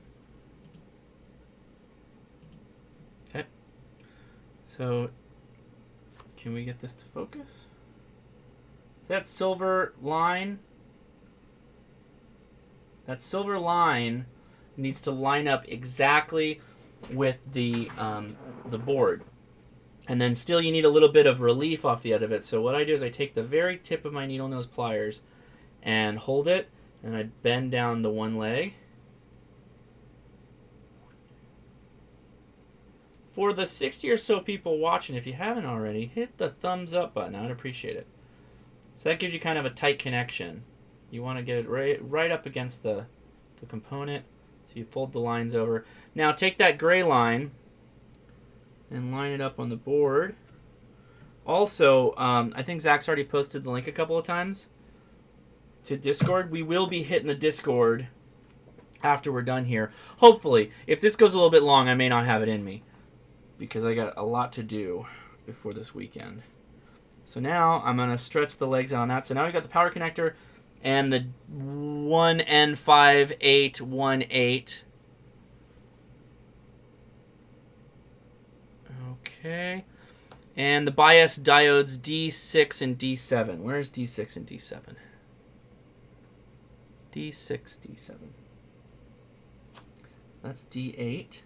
Okay. So, can we get this to focus? So that silver line needs to line up exactly with the board. And then still you need a little bit of relief off the end of it. So what I do is I take the very tip of my needle nose pliers and hold it, and I bend down the one leg. For the 60 or so people watching, if you haven't already, hit the thumbs up button. I'd appreciate it. So that gives you kind of a tight connection. You want to get it right up against the component. So you fold the lines over. Now take that gray line and line it up on the board Also, I think Zach's already posted the link a couple of times to Discord. We will be hitting the Discord after we're done here. Hopefully. If this goes a little bit long, I may not have it in me because I got a lot to do before this weekend. So now I'm going to stretch the legs out on that. So now we got the power connector and the 1N5818. Okay. And the bias diodes D6 and D7. Where's D6 and D7? D6, D7. That's D8.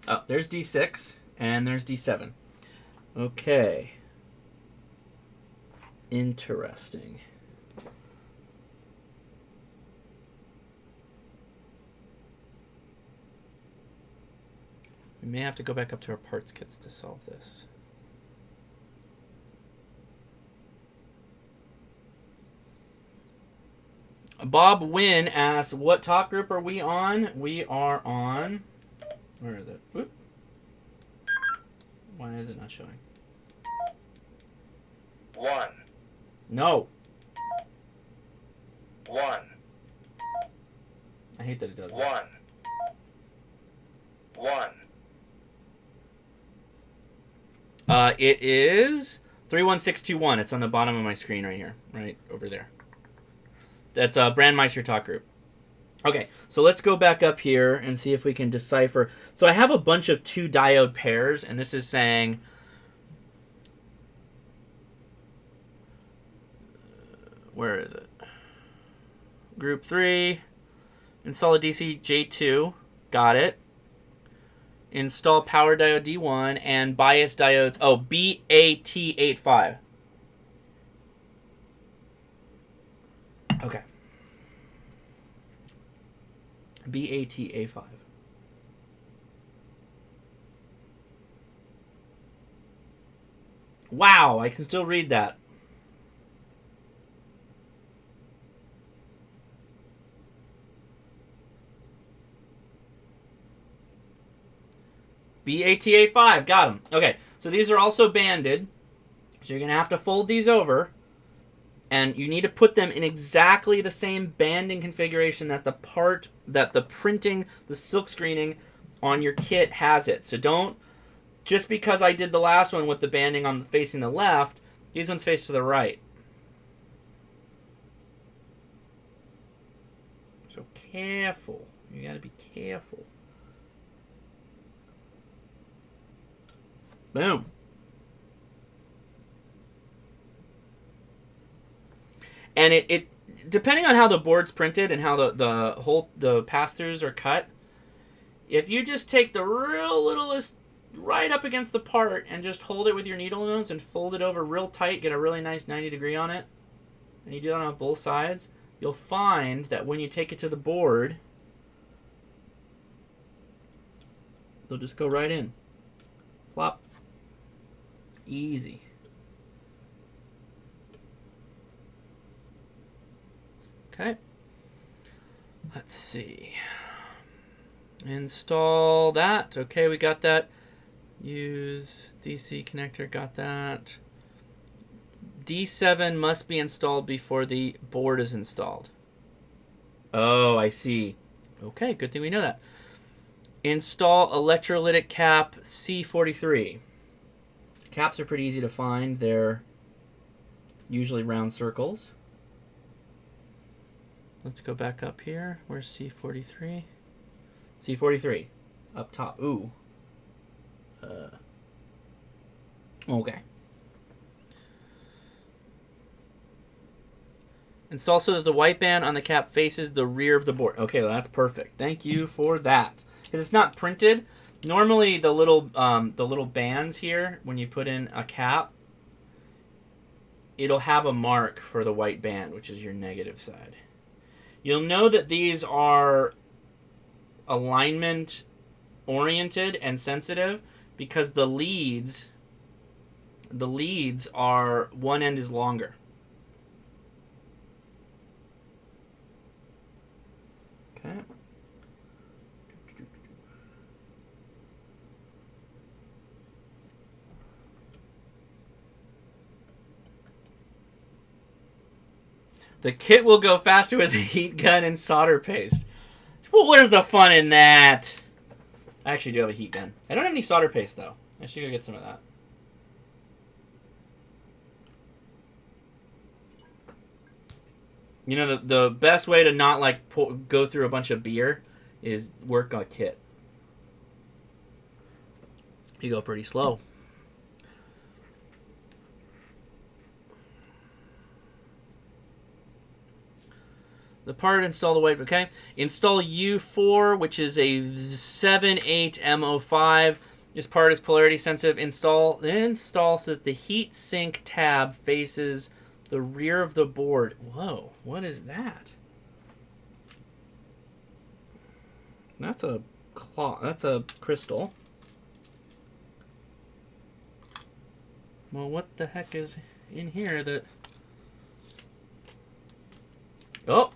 Oh, there's D6 and there's D7. Okay. Interesting. We may have to go back up to our parts kits to solve this. Bob Wynn asks, what talk group are we on? We are on... Where is it? Whoop. Why is it not showing? 1. No. 1. I hate that it does this. 1. 1. It is 31621. It's on the bottom of my screen right here. Right over there. That's a Brandmeister talk group. Okay, so let's go back up here and see if we can decipher. So I have a bunch of 2 diode pairs, and this is saying... Where is it? Group 3. Install a DC J2. Got it. Install power diode D1 and bias diodes. Oh, BAT85. Okay. BATA5. Wow, I can still read that. BATA5, got them. Okay, so these are also banded. So you're going to have to fold these over. And you need to put them in exactly the same banding configuration that the printing, the silk screening on your kit has it. So don't, just because I did the last one with the banding on facing the left, these ones face to the right. So careful. You got to be careful. Boom. And it depending on how the board's printed and how the pass-throughs are cut, if you just take the real littlest right up against the part and just hold it with your needle nose and fold it over real tight, get a really nice 90-degree on it, and you do that on both sides, you'll find that when you take it to the board, they'll just go right in. Flop. Easy. Okay. Let's see. Install that. Okay, we got that. Use DC connector. Got that. D7 must be installed before the board is installed. Oh, I see. Okay, good thing we know that. Install electrolytic cap C43. Caps are pretty easy to find. They're usually round circles. Let's go back up here. Where's C43? C43. Up top. Ooh. Okay. Install so that the white band on the cap faces the rear of the board. Okay, well, that's perfect. Thank you for that. Because it's not printed. Normally, the little bands here, when you put in a cap, it'll have a mark for the white band, which is your negative side. You'll know that these are alignment oriented and sensitive because the leads are, one end is longer. Okay. The kit will go faster with a heat gun and solder paste. Well, where's the fun in that? I actually do have a heat gun. I don't have any solder paste, though. I should go get some of that. You know, the best way to not, like, go through a bunch of beer is work on a kit. You go pretty slow. The part, install the white, okay? Install U4, which is a 78M05. This part is polarity sensitive. Install so that the heat sink tab faces the rear of the board. Whoa, what is that? That's a claw. That's a crystal. Well, what the heck is in here that... Oh!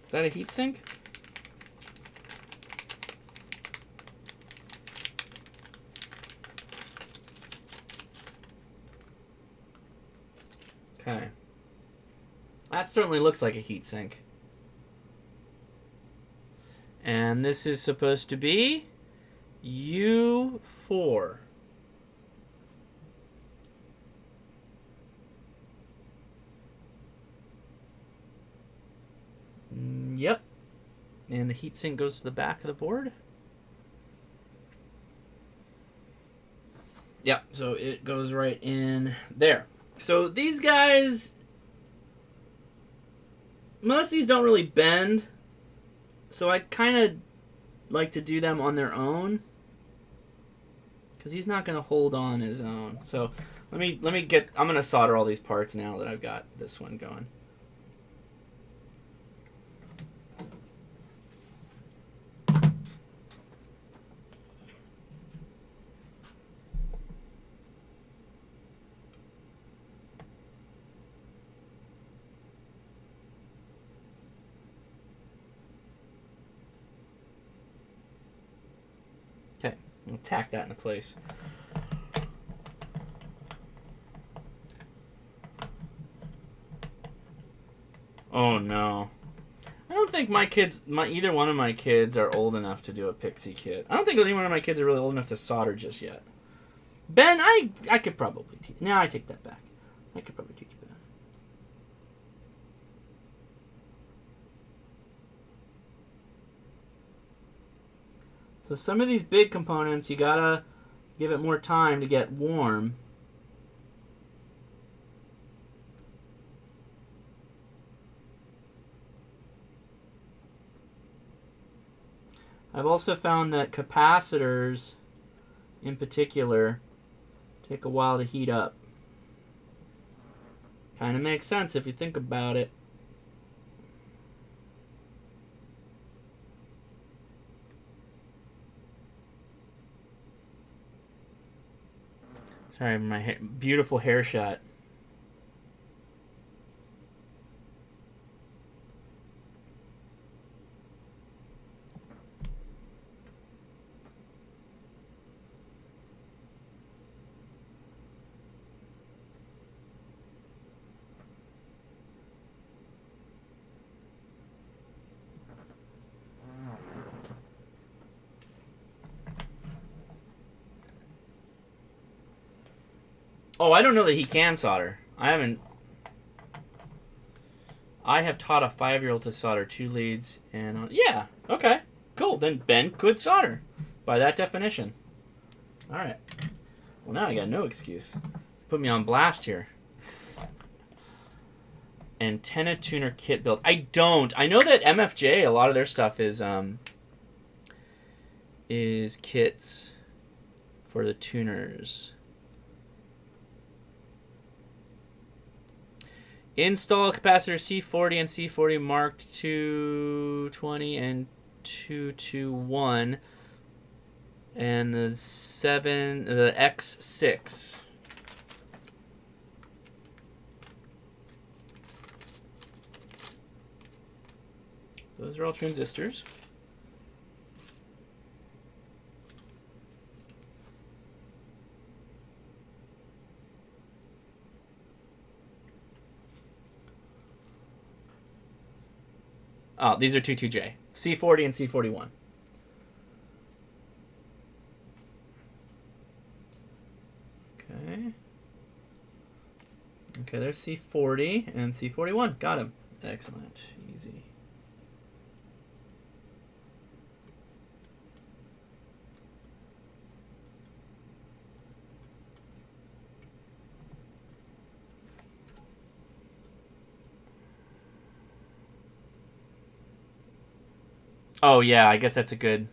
Is that a heatsink? Okay. That certainly looks like a heatsink. And this is supposed to be U4. Yep. And the heatsink goes to the back of the board. Yep, so it goes right in there. So these guys, most of these don't really bend. So I kind of like to do them on their own, because he's not going to hold on his own. So let me get, I'm going to solder all these parts now that I've got this one going. Okay, I'll tack that into place. Oh no. I don't think either one of my kids are old enough to do a pixie kit. I don't think any one of my kids are really old enough to solder just yet. Ben, I could probably teach. No, I take that back. I could probably teach Ben. So some of these big components, you gotta give it more time to get warm. I've also found that capacitors, in particular, take a while to heat up. Kind of makes sense if you think about it. Sorry, my beautiful hair shot. Oh, I don't know that he can solder. I have taught a 5-year-old to solder 2 leads, and yeah, okay, cool. Then Ben could solder, by that definition. All right. Well, now I got no excuse. Put me on blast here. Antenna tuner kit build. I don't. I know that MFJ, a lot of their stuff is kits for the tuners. Install capacitor C40 and C40 marked 220 and 221 and the X6. Those are all transistors. Oh, these are 22J. C40 and C41. Okay. Okay, there's C40 and C41. Got him. Excellent. Easy. Oh, yeah, I guess that's a good...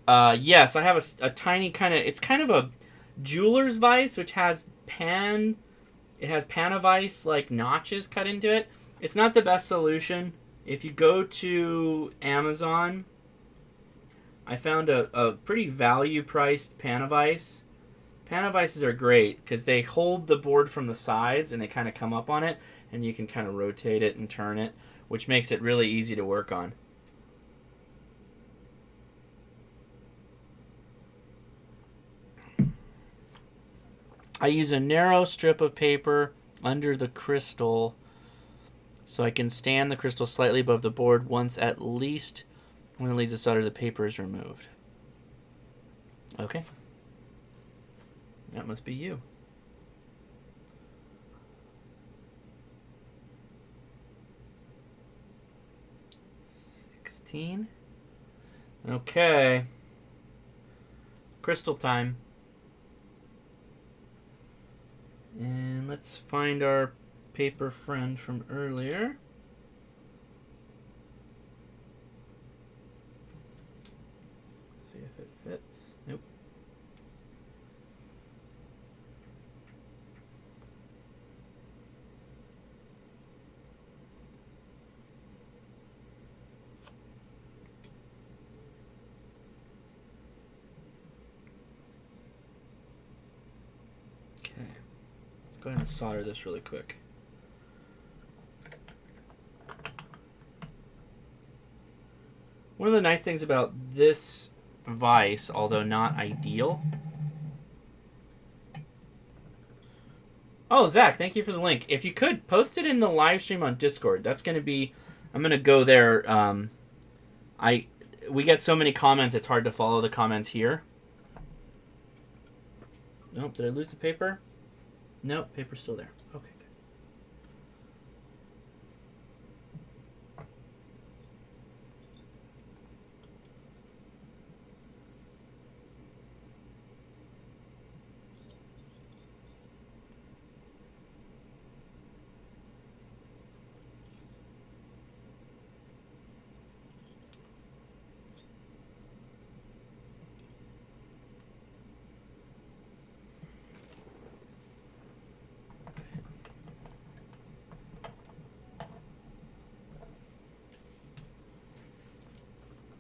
yes, I have a tiny kind of... It's kind of a jeweler's vise, which has pan... It has Panavice, like, notches cut into it. It's not the best solution. If you go to Amazon, I found a pretty value-priced Panavice. Panavices are great because they hold the board from the sides and they kind of come up on it, and you can kind of rotate it and turn it, which makes it really easy to work on. I use a narrow strip of paper under the crystal so I can stand the crystal slightly above the board once at least when it leaves the solder the paper is removed. Okay. That must be you. Okay. Crystal time. And let's find our paper friend from earlier. See if it fits. Nope. Go ahead and solder this really quick. One of the nice things about this vise, although not ideal... Oh, Zach, thank you for the link. If you could, post it in the live stream on Discord. That's going to be... I'm going to go there. We get so many comments, it's hard to follow the comments here. Nope, did I lose the paper? Nope, paper's still there. Okay, good.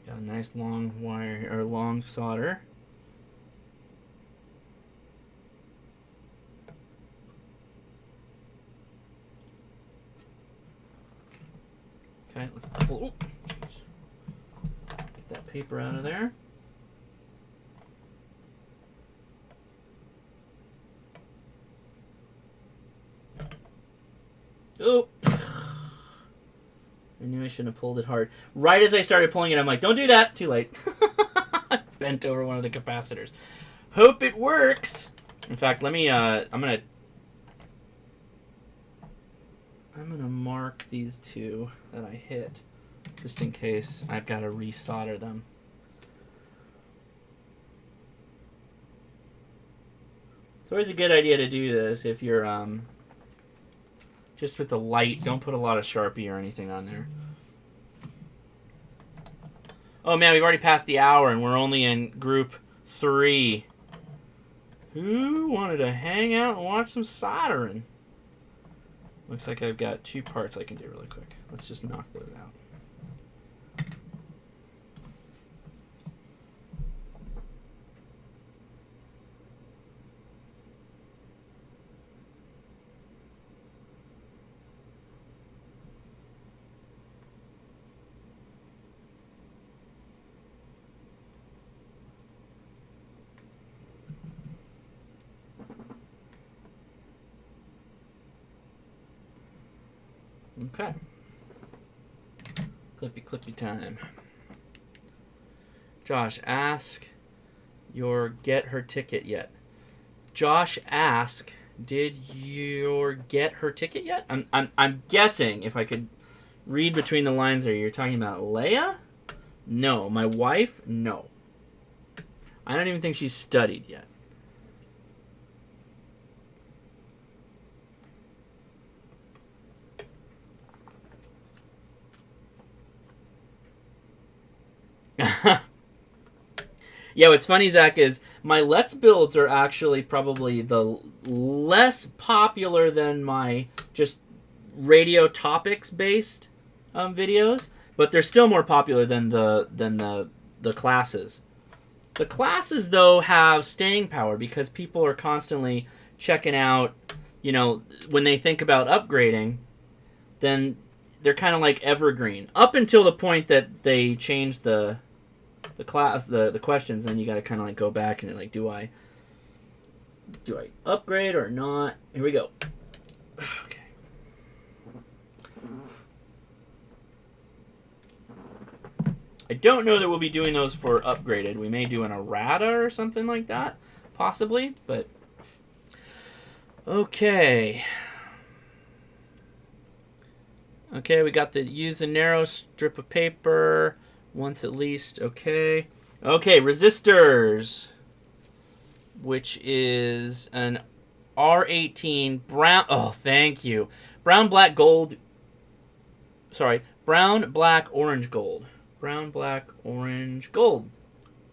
Got a nice long wire or long solder. Okay, let's pull. Ooh, get that paper out of there. Oh. I knew I shouldn't have pulled it hard. Right as I started pulling it, I'm like, don't do that. Too late. Bent over one of the capacitors. Hope it works. In fact, let me, I'm gonna mark these two that I hit, just in case I've got to resolder them. It's always a good idea to do this if you're, just with the light. Don't put a lot of Sharpie or anything on there. Oh man, we've already passed the hour and we're only in group 3. Who wanted to hang out and watch some soldering? Looks like I've got 2 parts I can do really quick. Let's just knock those out. Okay. Clippy time. Josh, ask your get her ticket yet. Josh, ask, did you get her ticket yet? I'm guessing, if I could read between the lines there, you're talking about Leia? No. My wife? No. I don't even think she's studied yet. Yeah, what's funny, Zach, is my Let's Builds are actually probably the less popular than my just radio topics based videos, but they're still more popular than the classes. The classes, though, have staying power because people are constantly checking out. You know, when they think about upgrading, then they're kind of like evergreen up until the point that they change the class, the questions. Then you got to kind of like go back and you're like, do I upgrade or not? Here we go. Okay. I don't know that we'll be doing those for upgraded. We may do an errata or something like that, possibly, but okay. Okay, we got the use a narrow strip of paper once at least. Okay. Okay, resistors, which is an R18 brown. Oh, thank you. Brown, black, gold. Sorry, brown, black, orange, gold. Brown, black, orange, gold.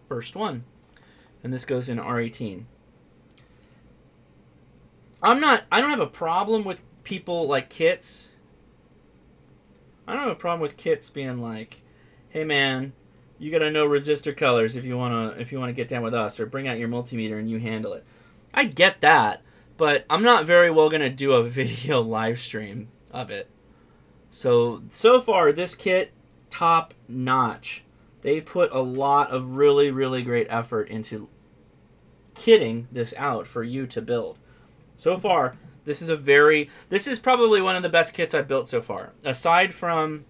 First one. And this goes in R18. I don't have a problem with people like Kits. I don't have a problem with Kits being like, hey man, you gotta know resistor colors if you wanna get down with us, or bring out your multimeter and you handle it. I get that, but I'm not very well gonna do a video live stream of it. So far this kit, top notch. They put a lot of really, really great effort into kitting this out for you to build. So far, this is probably one of the best kits I've built so far. Aside from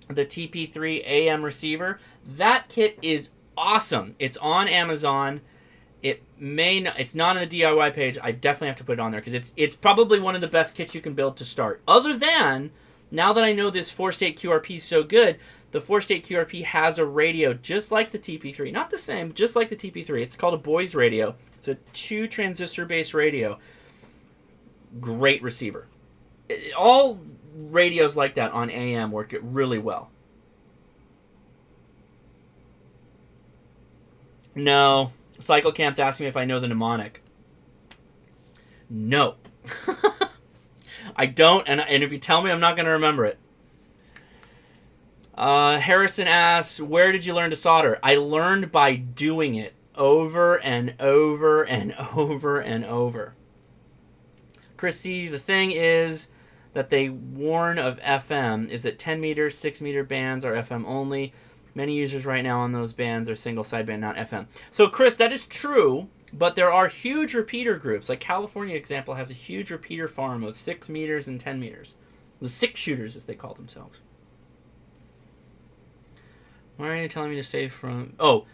the TP3 AM receiver, that kit is awesome. It's on Amazon. It's not on the DIY page. I definitely have to put it on there because it's probably one of the best kits you can build to start. Other than, now that I know this 4-state QRP is so good, the 4-state QRP has a radio just like the TP3. Not the same, just like the TP3. It's called a Boys radio. It's a 2-transistor based radio. Great receiver. All radios like that on AM work really well. No. Cycle Camp's asking me if I know the mnemonic. No. I don't, and if you tell me, I'm not going to remember it. Harrison asks, where did you learn to solder? I learned by doing it over and over and over and over. Chrissy, the thing is that they warn of FM is that 10 meter, 6 meter bands are FM only. Many users right now on those bands are single sideband, not FM. So, Chris, that is true, but there are huge repeater groups. Like California, example, has a huge repeater farm of 6 meters and 10 meters. The 6 shooters, as they call themselves. Why are you telling me to stay from... Oh,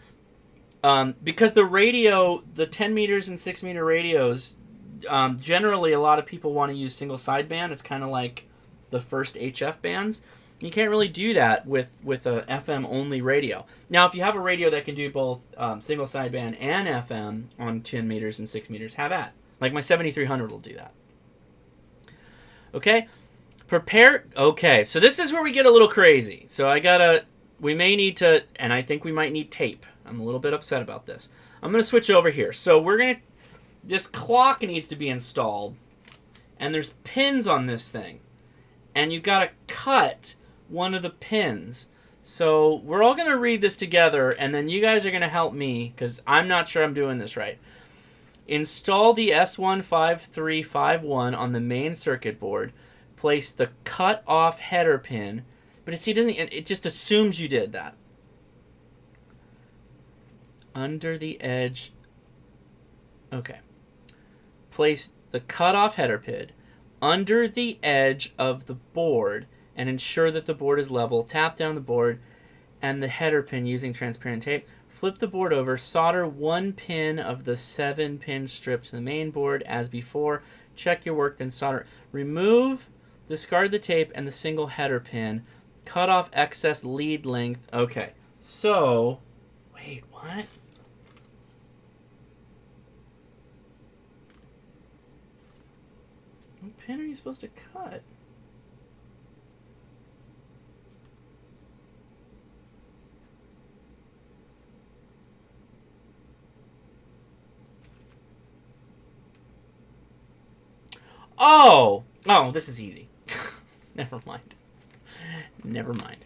because the radio, the 10 meters and 6 meter radios, generally a lot of people want to use single sideband. It's kind of like the first HF bands. You can't really do that with a FM only radio. Now, if you have a radio that can do both single sideband and FM on 10 meters and 6 meters, have at. Like my 7300 will do that. Okay? Prepare. Okay, so this is where we get a little crazy. So we may need to, and I think we might need tape. I'm a little bit upset about this. I'm going to switch over here. So this clock needs to be installed, and there's pins on this thing. And you got to cut one of the pins. So we're all going to read this together, and then you guys are going to help me, because I'm not sure I'm doing this right. Install the S15351 on the main circuit board. Place the cut-off header pin. But it just assumes you did that. Under the edge. Okay. Place the cut-off header pin under the edge of the board and ensure that the board is level. Tap down the board and the header pin using transparent tape. Flip the board over. Solder 1 pin of the 7-pin strip to the main board as before. Check your work, then solder. Remove, discard the tape and the single header pin. Cut off excess lead length. Okay, so, wait, what? What pin are you supposed to cut? Oh, this is easy. Never mind. Never mind.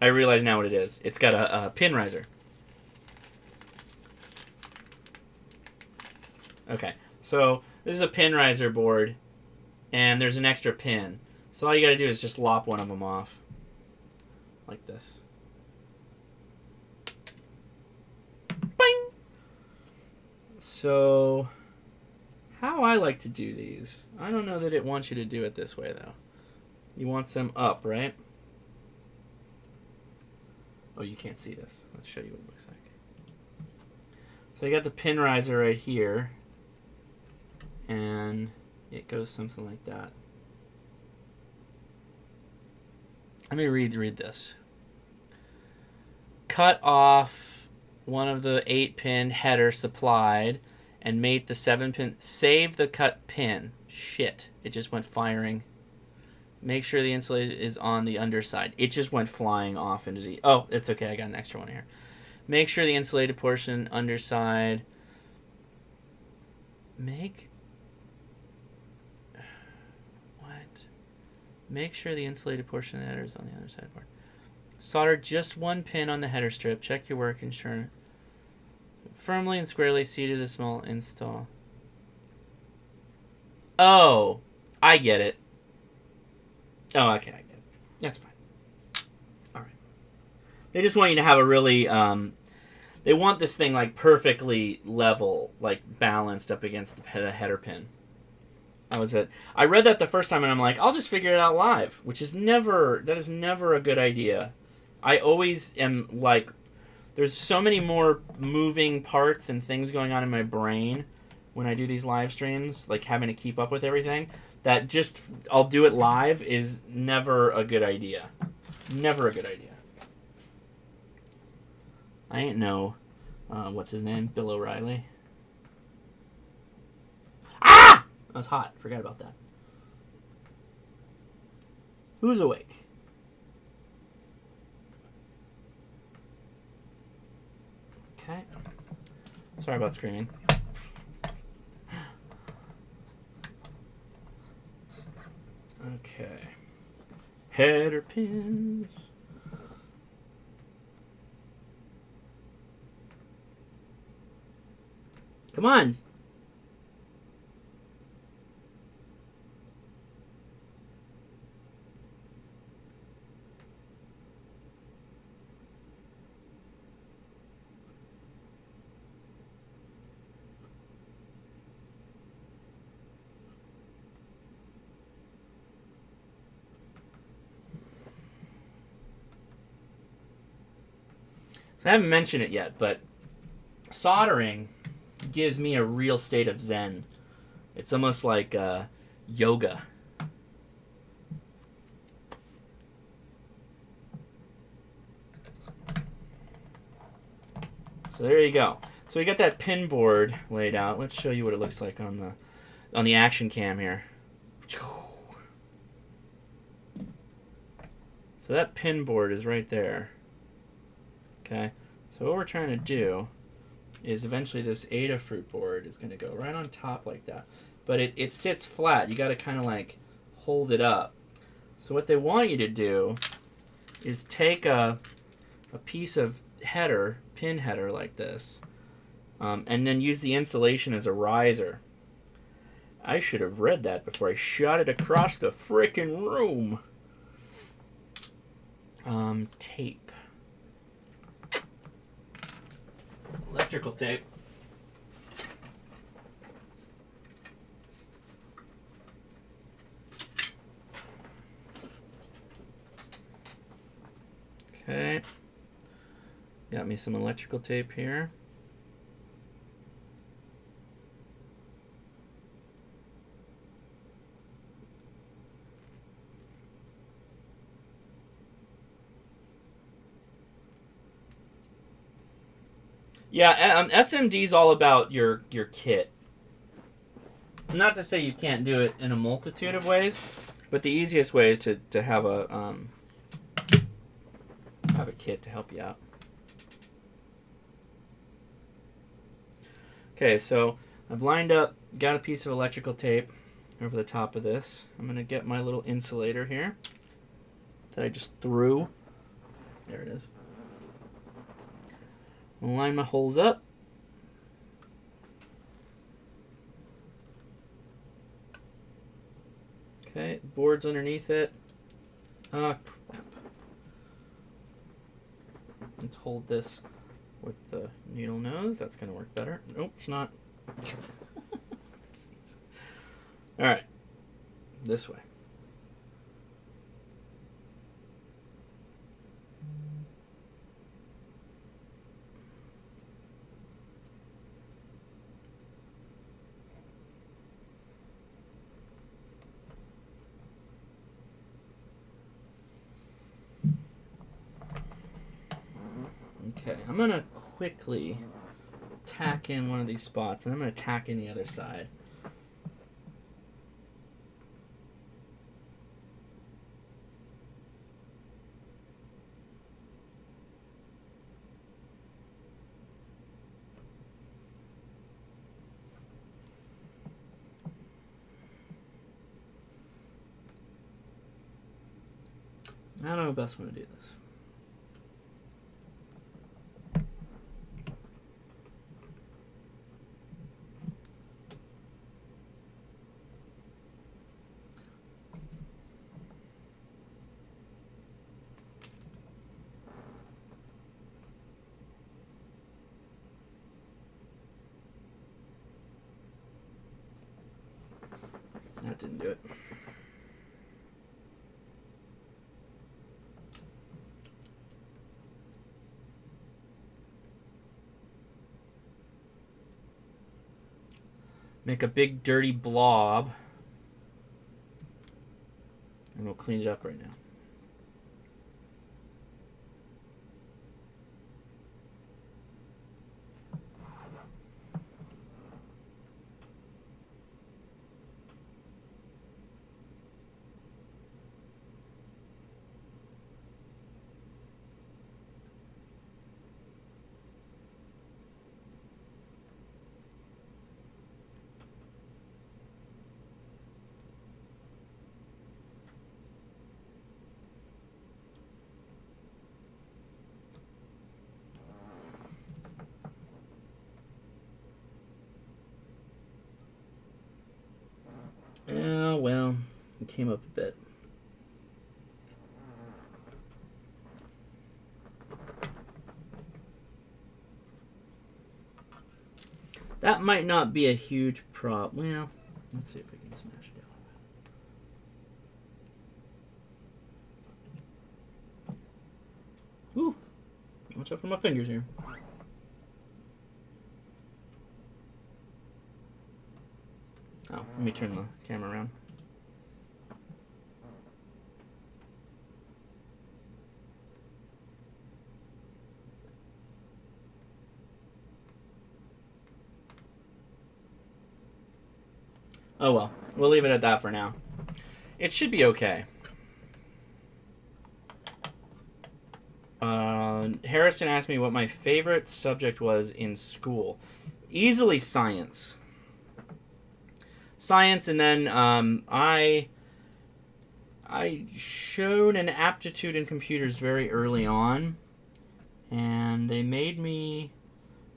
I realize now what it is. It's got a pin riser. Okay, so this is a pin riser board, and there's an extra pin. So all you gotta do is just lop one of them off. Like this. Bing! So, how I like to do these, I don't know that it wants you to do it this way, though. You want them up, right? Oh, you can't see this. Let's show you what it looks like. So you got the pin riser right here, and it goes something like that. Let me read this. Cut off one of the 8-pin header supplied and mate the 7-pin. Save the cut pin. Shit, it just went firing. Make sure the insulator is on the underside. It just went flying off into the... Oh, it's okay. I got an extra one here. Make sure the insulated portion underside... Make sure the insulated portion of the header is on the underside board. Solder just 1 pin on the header strip. Check your work. Ensure firmly and squarely seated the small install. Oh, I get it. Oh, okay, I get it. That's fine. All right. They just want you to have a really, they want this thing like perfectly level, like balanced up against the header pin. That was it. I read that the first time and I'm like, I'll just figure it out live, which is never, that is never a good idea. I always am like, there's so many more moving parts and things going on in my brain when I do these live streams, like having to keep up with everything, that just, I'll do it live is never a good idea. Never a good idea. I ain't no, what's his name? Bill O'Reilly. Ah! That was hot. Forgot about that. Who's awake? Okay. Sorry about screaming. Okay. Header pins. Come on. So I haven't mentioned it yet, but soldering gives me a real state of zen. It's almost like yoga. So there you go. So we got that pin board laid out. Let's show you what it looks like on the action cam here. So that pin board is right there. Okay, so what we're trying to do is eventually this Adafruit board is going to go right on top like that. But it sits flat. You got to kind of like hold it up. So what they want you to do is take a piece of header, pin header like this, and then use the insulation as a riser. I should have read that before I shot it across the frickin' room. Tape. Electrical tape. Okay. Got me some electrical tape here. Yeah, SMD is all about your kit. Not to say you can't do it in a multitude of ways, but the easiest way is to have a kit to help you out. Okay, so I've lined up, got a piece of electrical tape over the top of this. I'm going to get my little insulator here that I just threw. There it is. I'll line my holes up. Okay, board's underneath it. Ah, crap. Let's hold this with the needle nose. That's going to work better. Nope, it's not. All right, this way. Okay, I'm going to quickly tack in one of these spots, and I'm going to tack in the other side. I don't know the best way to do this. That didn't do it. Make a big dirty blob. And we'll clean it up right now. Well, it came up a bit. That might not be a huge problem. Well, let's see if we can smash it down. Ooh, watch out for my fingers here. Oh, let me turn the camera around. Oh well, we'll leave it at that for now. It should be okay. Harrison asked me what my favorite subject was in school. Easily science. Science, and then I showed an aptitude in computers very early on, and they made me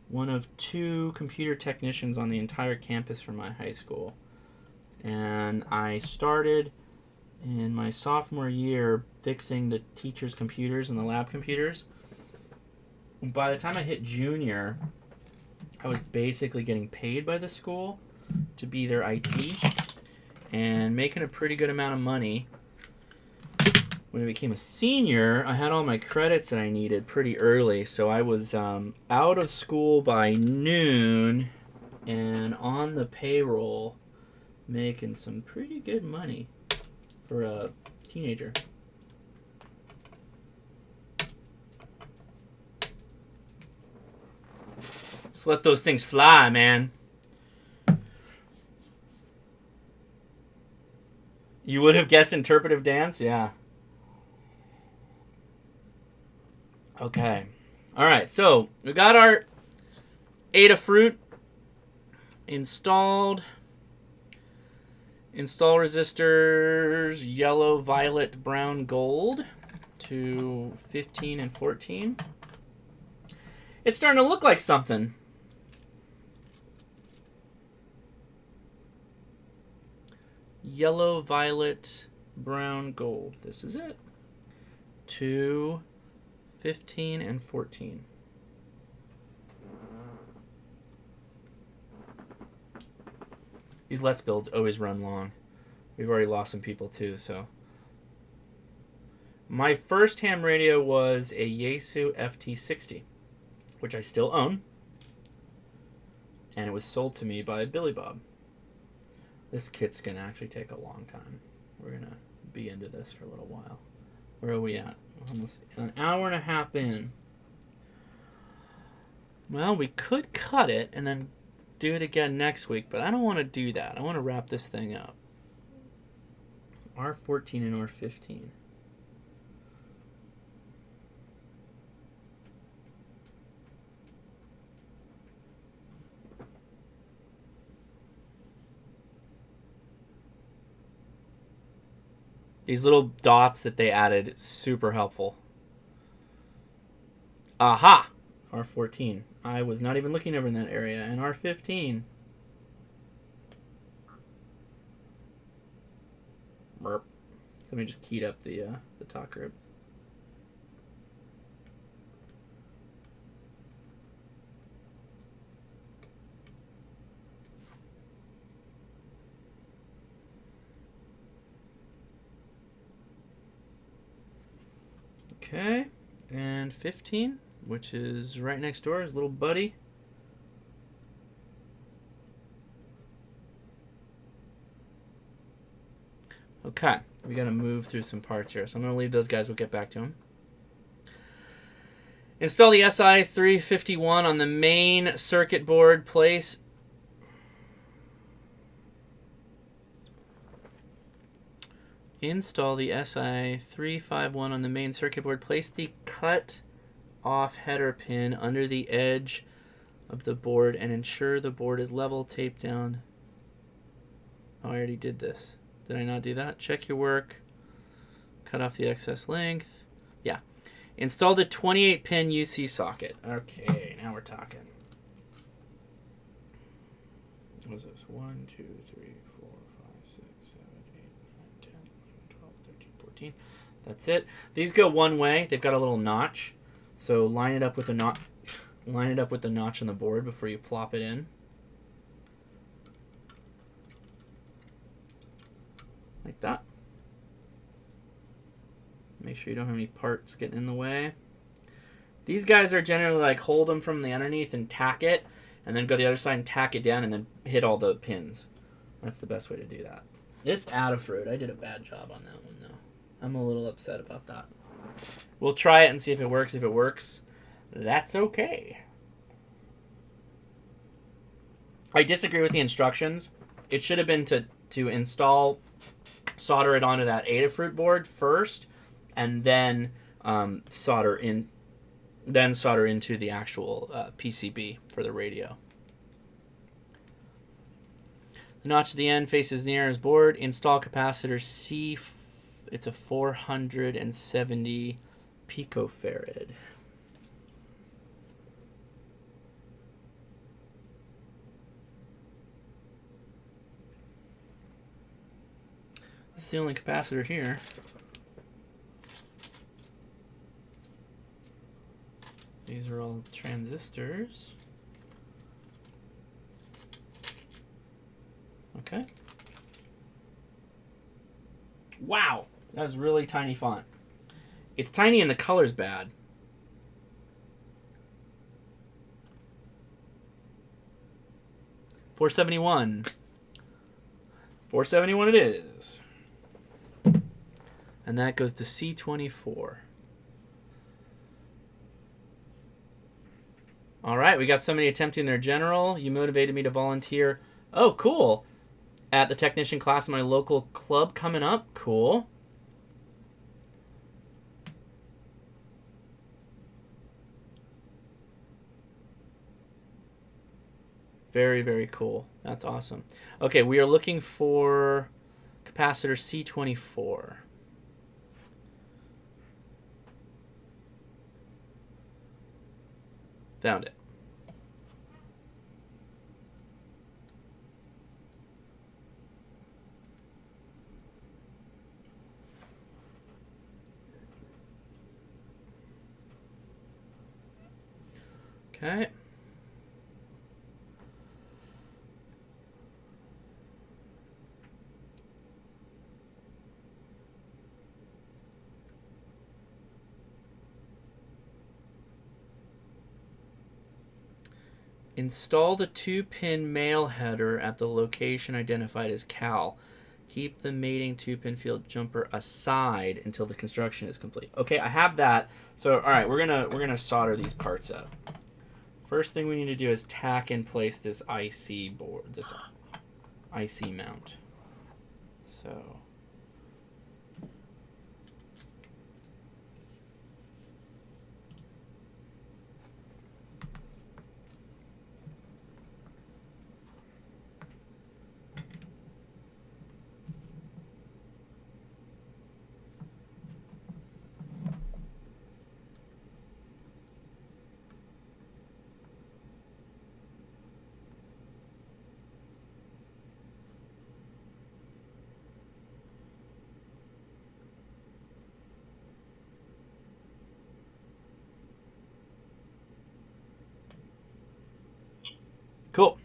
one of 2 computer technicians on the entire campus for my high school. And I started in my sophomore year fixing the teachers' computers and the lab computers. By the time I hit junior, I was basically getting paid by the school to be their IT and making a pretty good amount of money. when I became a senior, I had all my credits that I needed pretty early, so I was out of school by noon and on the payroll making some pretty good money for a teenager. Just let those things fly, man. You would have guessed interpretive dance? Yeah. Okay. All right, so we got our Adafruit installed. Install resistors yellow, violet, brown, gold to 15 and 14. It's starting to look like something. Yellow, violet, brown, gold. This is it. To 15 and 14. These Let's Builds always run long. We've already lost some people too, so. My first ham radio was a Yaesu FT60, which I still own. And it was sold to me by Billy Bob. This kit's going to actually take a long time. We're going to be into this for a little while. Where are we at? Almost an hour and a half in. Well, we could cut it and then do it again next week, but I don't want to do that. I want to wrap this thing up. R14 and R15. These little dots that they added, super helpful. Aha! R14. I was not even looking over in that area. And R15. Burp. Let me just keyed up the talk group. Okay, and 15, which is right next door, his little buddy. Okay, we got to move through some parts here, so I'm going to leave those guys. We'll get back to them. Install the SI351 on the main circuit board. Place Install the SI351 on the main circuit board. Place the cut off header pin under the edge of the board and ensure the board is level. Tape down. Oh, I already did this. Did I not do that? Check your work. Cut off the excess length. Yeah. Install the 28-pin UC socket. Okay, now we're talking. What is this? 1, 2, 3, 4, 5, 6, 7, 8, 9, 10, 11, 12, 13, 14. That's it. These go one way. They've got a little notch. So line it up with the notch. Line it up with the notch on the board before you plop it in. Like that. Make sure you don't have any parts getting in the way. These guys are generally like hold them from the underneath and tack it, and then go the other side and tack it down and then hit all the pins. That's the best way to do that. This Adafruit, I did a bad job on that one though. I'm a little upset about that. We'll try it and see if it works. If it works, that's okay. I disagree with the instructions. It should have been to install, solder it onto that Adafruit board first, and then solder into the actual PCB for the radio. The notch at the end faces the nearest board. Install capacitor C. It's a 470 picofarad. This is the only capacitor here. These are all transistors. Okay. Wow, that was really tiny font. It's tiny and the color's bad. $471. $471 it is. And that goes to C24. All right, we got somebody attempting their general. You motivated me to volunteer. Oh, cool. At the technician class in my local club coming up. Cool. Very, very cool. That's awesome. Okay, we are looking for capacitor C24. Found it. Okay. Install the 2-pin male header at the location identified as Cal. Keep the mating 2-pin field jumper aside until the construction is complete. Okay, I have that. So, all right, we're gonna solder these parts up. First thing we need to do is tack in place this IC board, this IC mount. So. Cool.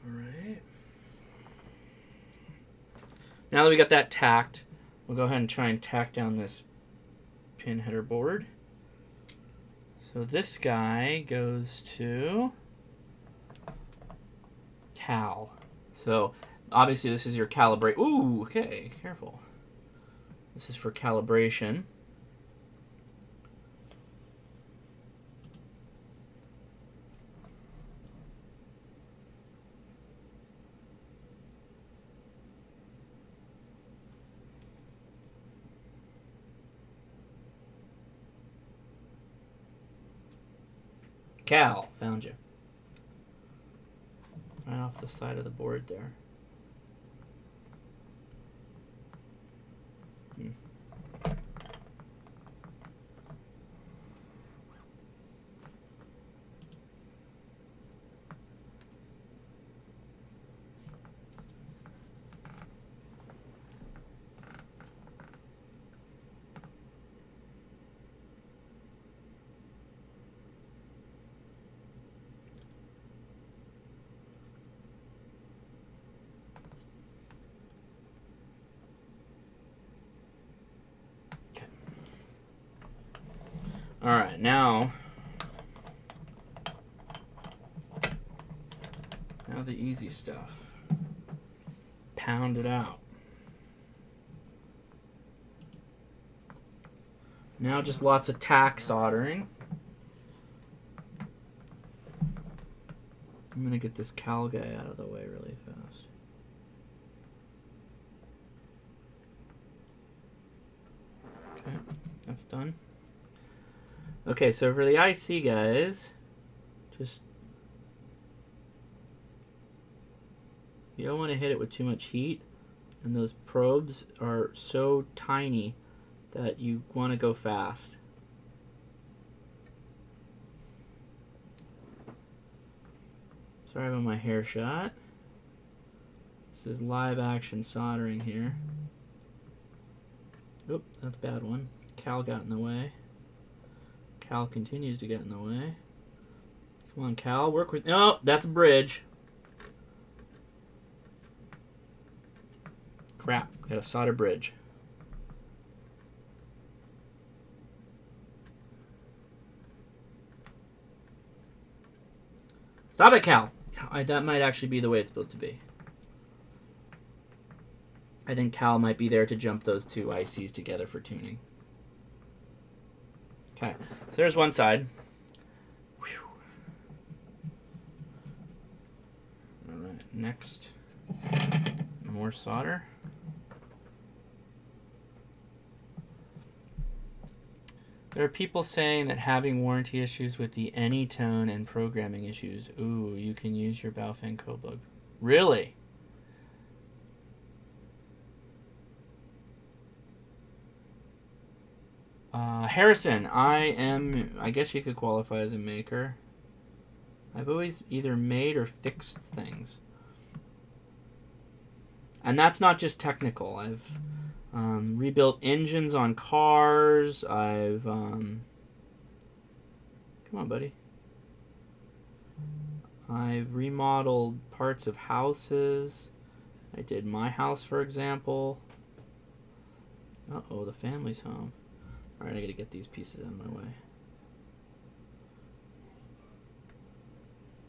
All right. Now that we got that tacked, we'll go ahead and try and tack down this pin header board. So this guy goes to Cal. So obviously this is your calibrate. Ooh, okay, careful. This is for calibration. Cal, found you. Right off the side of the board there. All right, now the easy stuff. Pound it out. Now just lots of tack soldering. I'm gonna get this Cal guy out of the way really fast. Okay, that's done. Okay, so for the IC guys, just you don't want to hit it with too much heat, and those probes are so tiny that you want to go fast. Sorry about my hair shot. This is live action soldering here. Oop, that's a bad one. Cal got in the way. Cal continues to get in the way. Come on, Cal, work with... No, that's a bridge. Crap, got a solder bridge. Stop it, Cal. That might actually be the way it's supposed to be. I think Cal might be there to jump those two ICs together for tuning. Okay, so there's one side. Whew. All right, next, more solder. There are people saying that having warranty issues with the Anytone and programming issues. Ooh, you can use your Baofeng code book. Really? Harrison, I guess you could qualify as a maker. I've always either made or fixed things. And that's not just technical. I've rebuilt engines on cars. Come on, buddy. I've remodeled parts of houses. I did my house, for example. Uh-oh, the family's home. All right, I gotta get these pieces out of my way.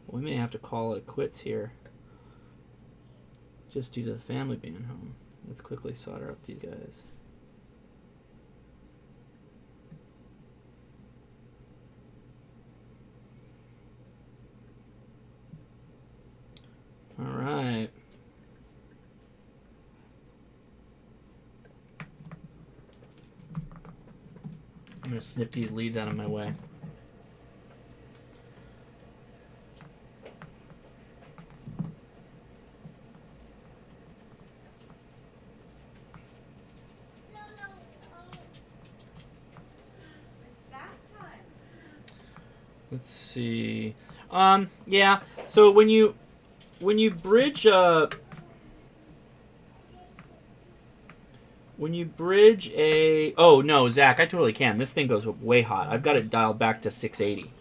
We may have to call it quits here, just due to the family being home. Let's quickly solder up these guys. All right. I'm going to snip these leads out of my way. Let's see. Yeah. So when you bridge a oh no, Zach, I totally can. This thing goes way hot. I've got it dialed back to 680,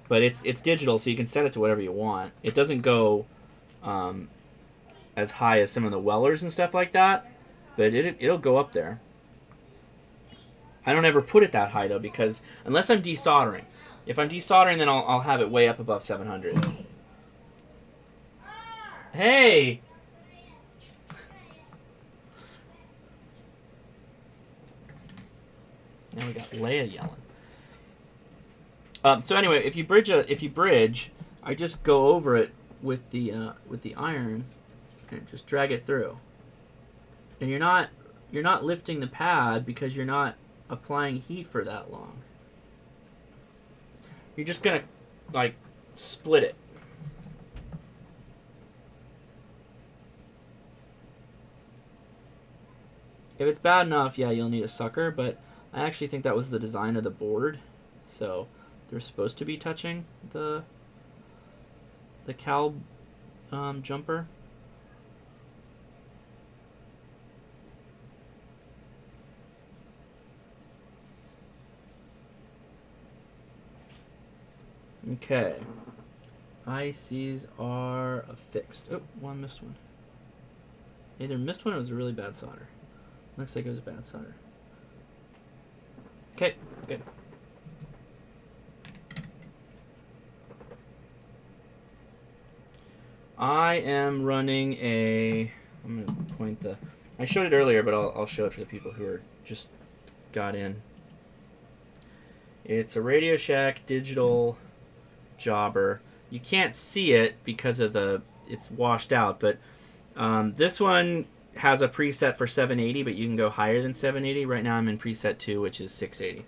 but it's digital, so you can set it to whatever you want. It doesn't go as high as some of the Wellers and stuff like that, but it'll go up there. I don't ever put it that high though, because unless I'm desoldering. If I'm desoldering, then I'll have it way up above 700. Hey! Now we got Leia yelling. So anyway, if you bridge, I just go over it with the iron and just drag it through. And you're not lifting the pad because you're not applying heat for that long. You're just gonna like split it. If it's bad enough, yeah, you'll need a sucker, but I actually think that was the design of the board. So they're supposed to be touching the cowl jumper. Okay. ICs are affixed. Oh, one missed one. Either missed one or it was a really bad solder. Looks like it was a bad solder. Okay, good. I am running a... I'm going to point the... I showed it earlier, but I'll show it for the people who are just got in. It's a Radio Shack digital jobber. You can't see it because of it's washed out, but this one has a preset for 780, but you can go higher than 780. Right now I'm in preset 2, which is 680.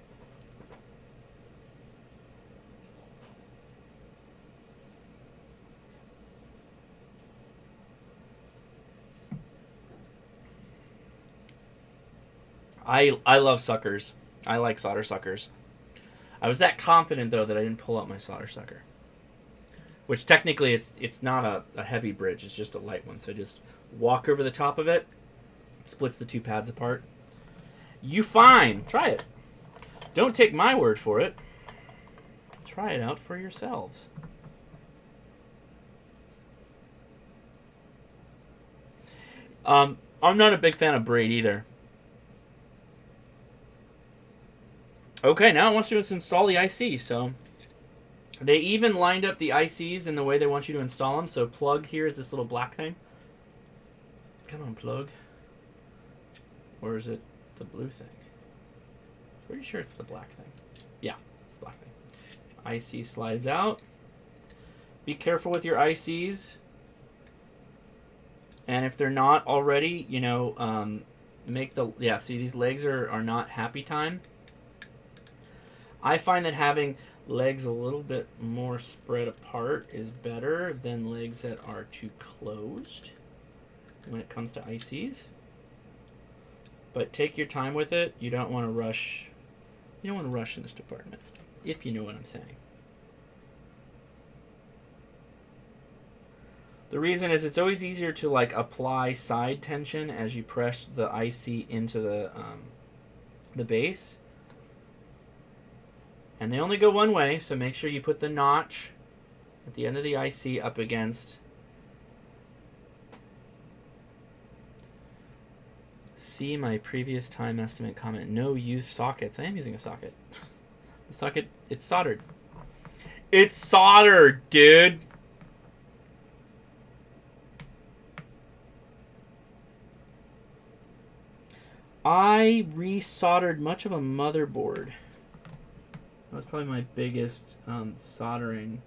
I love suckers. I like solder suckers. I was that confident though that I didn't pull out my solder sucker. Which technically it's not a heavy bridge, it's just a light one. So just walk over the top of it. It splits the two pads apart. You fine. Try it. Don't take my word for it. Try it out for yourselves. I'm not a big fan of braid either. Okay, now it wants to install the IC, so They even lined up the ICs in the way they want you to install them. So plug here is this little black thing. Come on, plug. Or is it the blue thing? Pretty sure it's the black thing. Yeah, it's the black thing. IC slides out. Be careful with your ICs. And if they're not already, you know, make the... Yeah, see, these legs are not happy time. I find that having legs a little bit more spread apart is better than legs that are too closed when it comes to ICs. But take your time with it. You don't want to rush. You don't want to rush in this department, if you know what I'm saying. The reason is it's always easier to like apply side tension as you press the IC into the base. And they only go one way, so make sure you put the notch at the end of the IC up against. See my previous time estimate comment. No use sockets. I am using a socket. The socket, it's soldered. It's soldered, dude. I resoldered much of a motherboard. That was probably my biggest soldering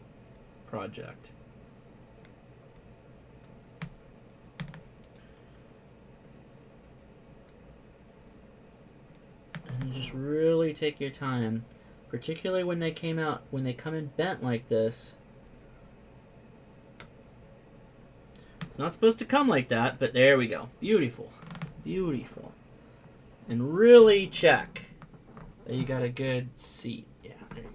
project. And just really take your time, particularly when they come in bent like this. It's not supposed to come like that, but there we go. Beautiful. Beautiful. And really check that you got a good seat. Yeah, there you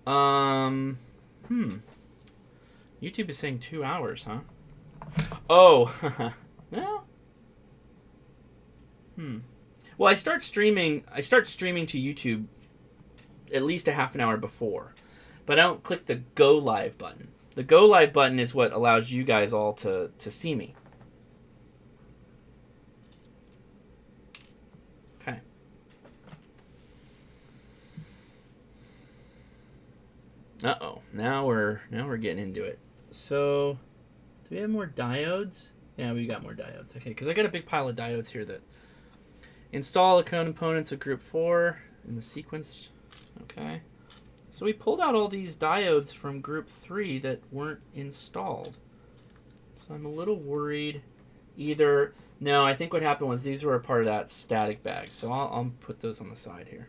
go. YouTube is saying 2 hours, huh? Oh, well. Well, I start streaming to YouTube at least a half an hour before, but I don't click the go live button. The go live button is what allows you guys all to see me. Okay. Uh-oh. Now we're getting into it. So, do we have more diodes? Yeah, we got more diodes. Okay, because I got a big pile of diodes here that install the components of group 4 in the sequence. Okay. So we pulled out all these diodes from group 3 that weren't installed. So I'm a little worried. No, I think what happened was these were a part of that static bag. So I'll put those on the side here.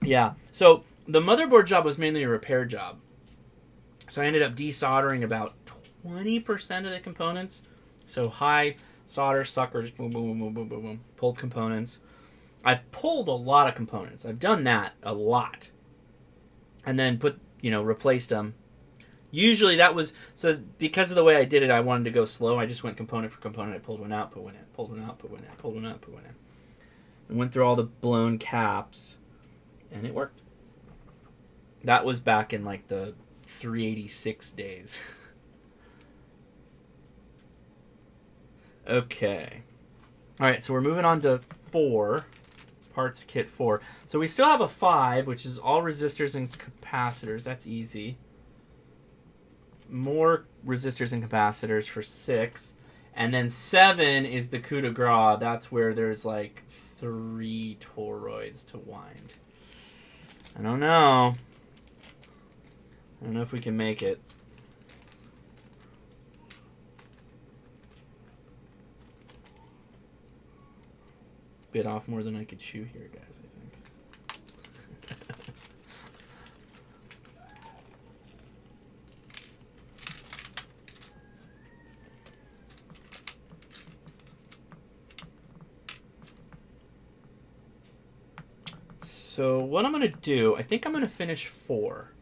Yeah, so the motherboard job was mainly a repair job. So I ended up desoldering about 20% of the components. So high solder suckers, boom, boom, boom, boom, boom, boom, pulled components. I've pulled a lot of components. I've done that a lot. And then replaced them. Usually that was, so because of the way I did it, I wanted to go slow. I just went component for component. I pulled one out, put one in, pulled one out, put one in, pulled one out, put one in. And went through all the blown caps. And it worked. That was back in like the 386 days. Okay. All right, so we're moving on to 4. Parts kit 4. So we still have a 5, which is all resistors and capacitors. That's easy. More resistors and capacitors for 6. And then 7 is the coup de grace. That's where there's like 3 toroids to wind. I don't know. I don't know if we can make it. Bit off more than I could chew here, guys, I think. So what I'm going to do, I think I'm going to finish 4.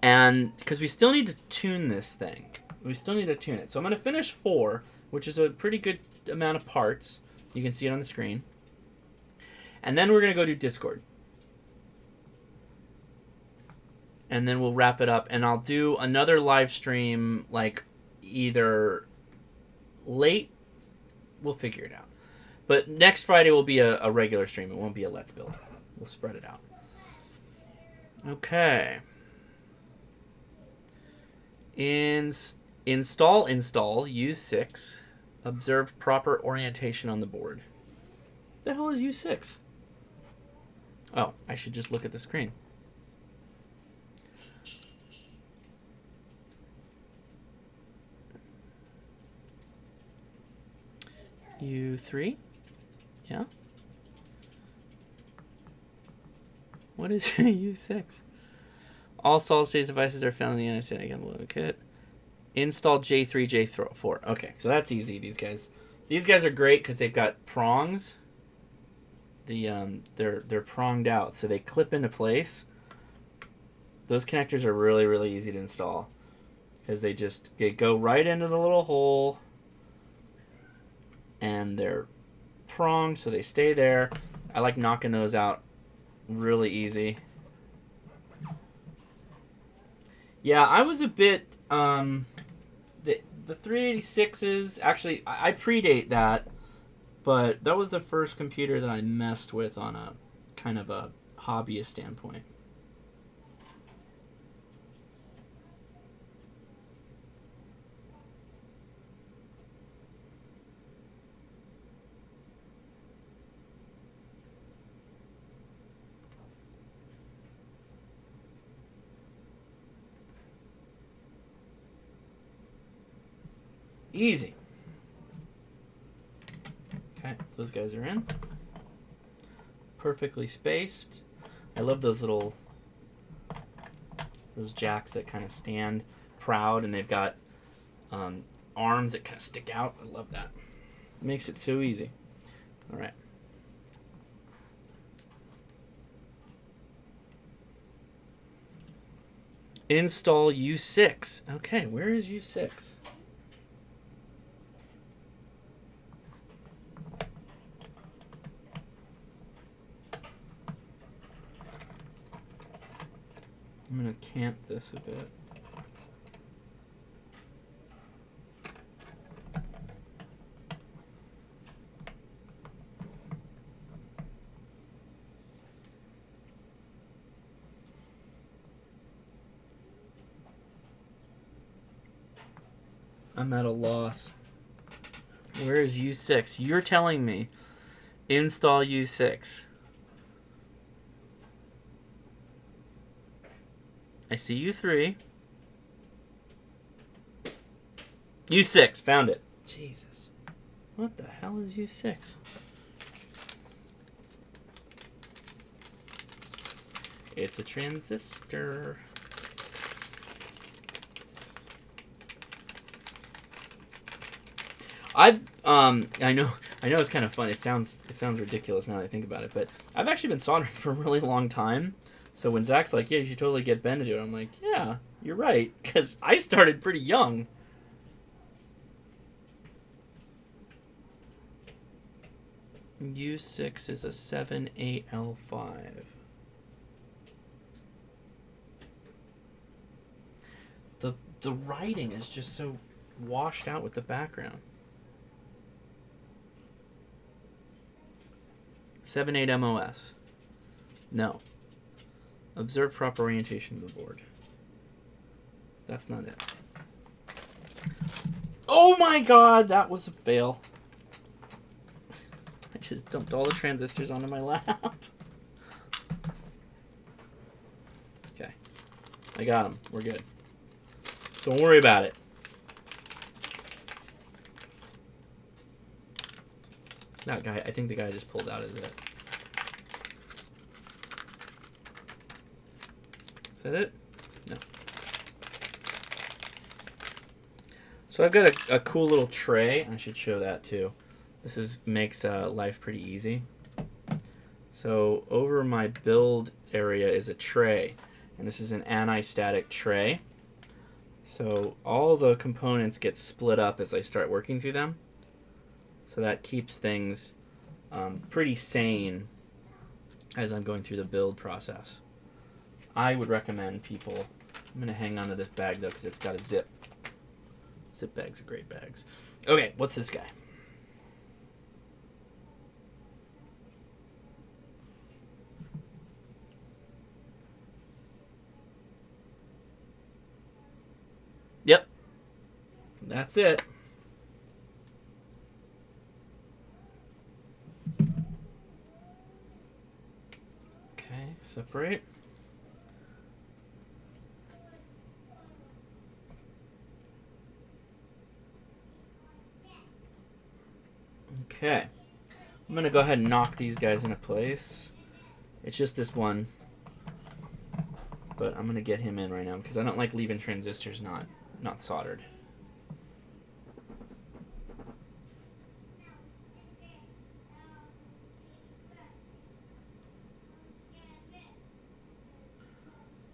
And because we still need to tune this thing. We still need to tune it. So I'm going to finish 4, which is a pretty good amount of parts. You can see it on the screen. And then we're going to go do Discord. and then we'll wrap it up. And I'll do another live stream, like either late. We'll figure it out. But next Friday will be a regular stream. It won't be a Let's Build. We'll spread it out. Okay. Install U6. Observe proper orientation on the board. The hell is U6? Oh, I should just look at the screen. U3? Yeah. What is U6? All solid-state devices are found in the NSA again below the kit. Install J3, J4. Okay, so that's easy. These guys are great because they've got prongs. They're pronged out, so they clip into place. Those connectors are really, really easy to install because they go right into the little hole, and they're pronged, so they stay there. I like knocking those out really easy. Yeah, I was a bit the 386s, actually I predate that, but that was the first computer that I messed with on a kind of a hobbyist standpoint. Easy. Okay, those guys are in. Perfectly spaced. I love those jacks that kind of stand proud, and they've got arms that kind of stick out. I love that. It makes it so easy. All right. Install U6. Okay, where is U6? I'm going to cant this a bit. I'm at a loss. Where is U6? You're telling me install U6. I see U3. U6, found it. Jesus. What the hell is U6? It's a transistor. I know it's kind of fun. It sounds ridiculous now that I think about it, but I've actually been soldering for a really long time. So when Zach's like, yeah, you should totally get Ben to do it, I'm like, yeah, you're right, because I started pretty young. U6 is a 7AL5. The writing is just so washed out with the background. 7.8 MOS. No. Observe proper orientation of the board. That's not it. Oh my god, that was a fail. I just dumped all the transistors onto my lap. Okay. I got them. We're good. Don't worry about it. That guy, I think the guy just pulled out is it. Is that it? No. So I've got a cool little tray. I should show that too. This makes life pretty easy. So over my build area is a tray, and this is an anti-static tray. So all the components get split up as I start working through them. So that keeps things pretty sane as I'm going through the build process. I would recommend people. I'm going to hang on to this bag, though, because it's got a zip. Zip bags are great bags. Okay, what's this guy? Yep. That's it. Okay, separate. Okay. I'm going to go ahead and knock these guys into place. It's just this one. But I'm going to get him in right now because I don't like leaving transistors not soldered.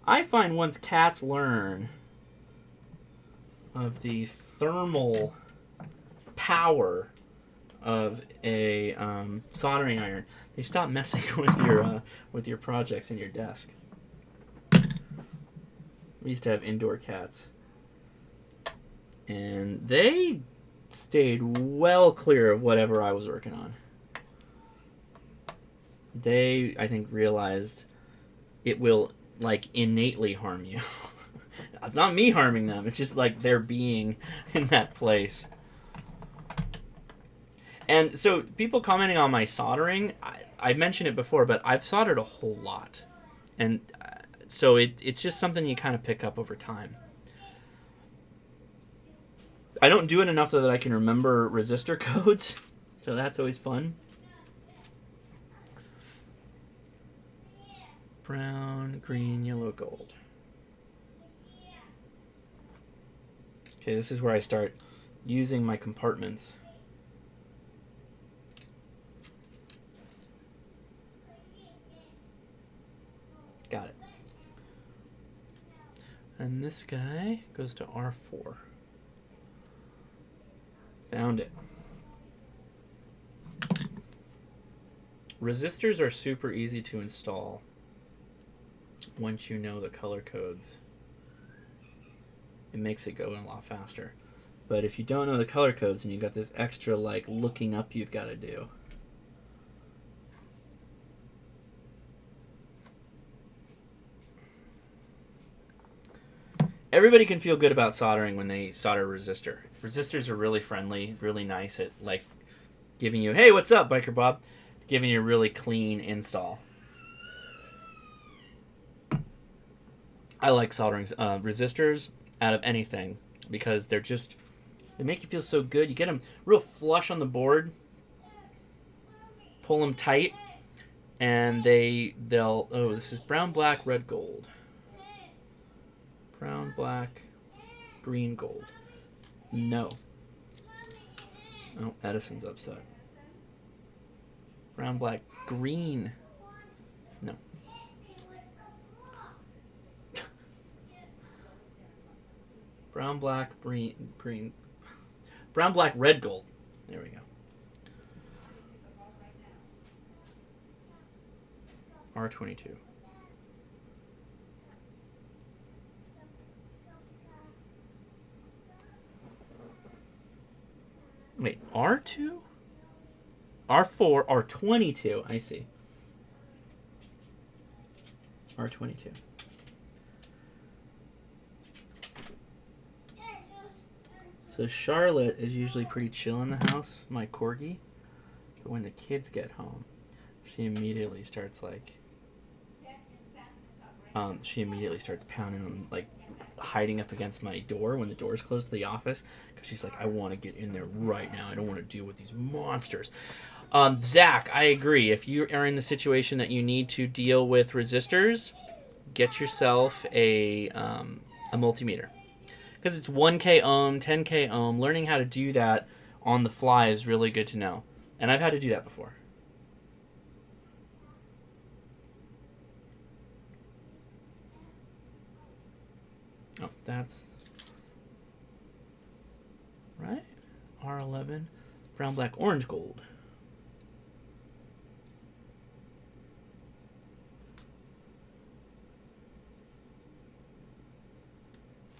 I find once cats learn of the thermal power of a soldering iron, they stop messing with your projects in your desk. We used to have indoor cats, and they stayed well clear of whatever I was working on. They, I think, realized it will like innately harm you. It's not me harming them. It's just like their being in that place. And so people commenting on my soldering, I mentioned it before, but I've soldered a whole lot. And so it's just something you kind of pick up over time. I don't do it enough though that I can remember resistor codes. So that's always fun. Brown, green, yellow, gold. Okay, this is where I start using my compartments. Got it. And this guy goes to R4. Found it. Resistors are super easy to install once you know the color codes. It makes it go a lot faster. But if you don't know the color codes and you got this extra like looking up you've got to do. Everybody can feel good about soldering when they solder a resistor. Resistors are really friendly, really nice at like giving you, hey, what's up, Biker Bob? Giving you a really clean install. I like soldering resistors out of anything because they make you feel so good. You get them real flush on the board, pull them tight, and they'll oh, this is brown, black, red, gold. Brown, black, green, gold. No. Oh, Edison's upset. Brown, black, green. No. Brown, black, green. Brown, black, red, gold. There we go. R22. Wait, R2? R4, R22. I see. R22. So Charlotte is usually pretty chill in the house, my corgi. But when the kids get home, she immediately starts pounding on, like, hiding up against my door when the door's closed to the office, because she's like, I want to get in there right now. I don't want to deal with these monsters. Zach, I agree. If you are in the situation that you need to deal with resistors, get yourself a multimeter. Because it's 1K ohm, 10K ohm. Learning how to do that on the fly is really good to know. And I've had to do that before. Oh, that's right. R11, brown, black, orange, gold.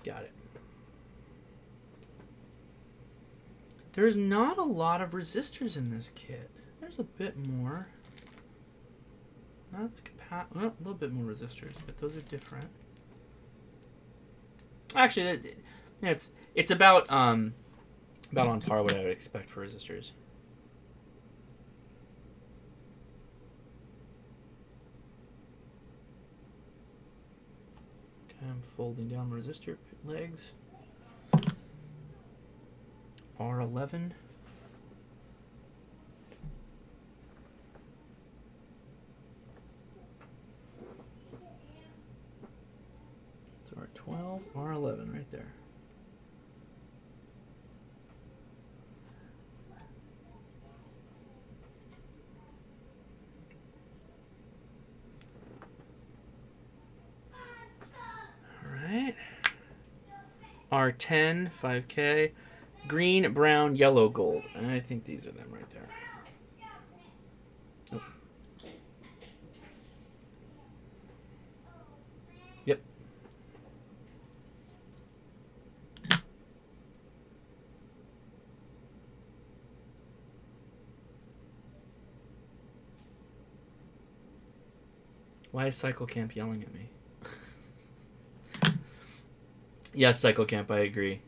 Got it. There's not a lot of resistors in this kit. There's a bit more. That's a little bit more resistors, but those are different. Actually, it's about on par what I would expect for resistors. Okay, I'm folding down resistor legs. R11. It's R12, R11 right there. Alright. R10, 5K. Green, brown, yellow, gold. I think these are them right there. Nope. Yep. Why is Cycle Camp yelling at me? Yes, Cycle Camp, I agree.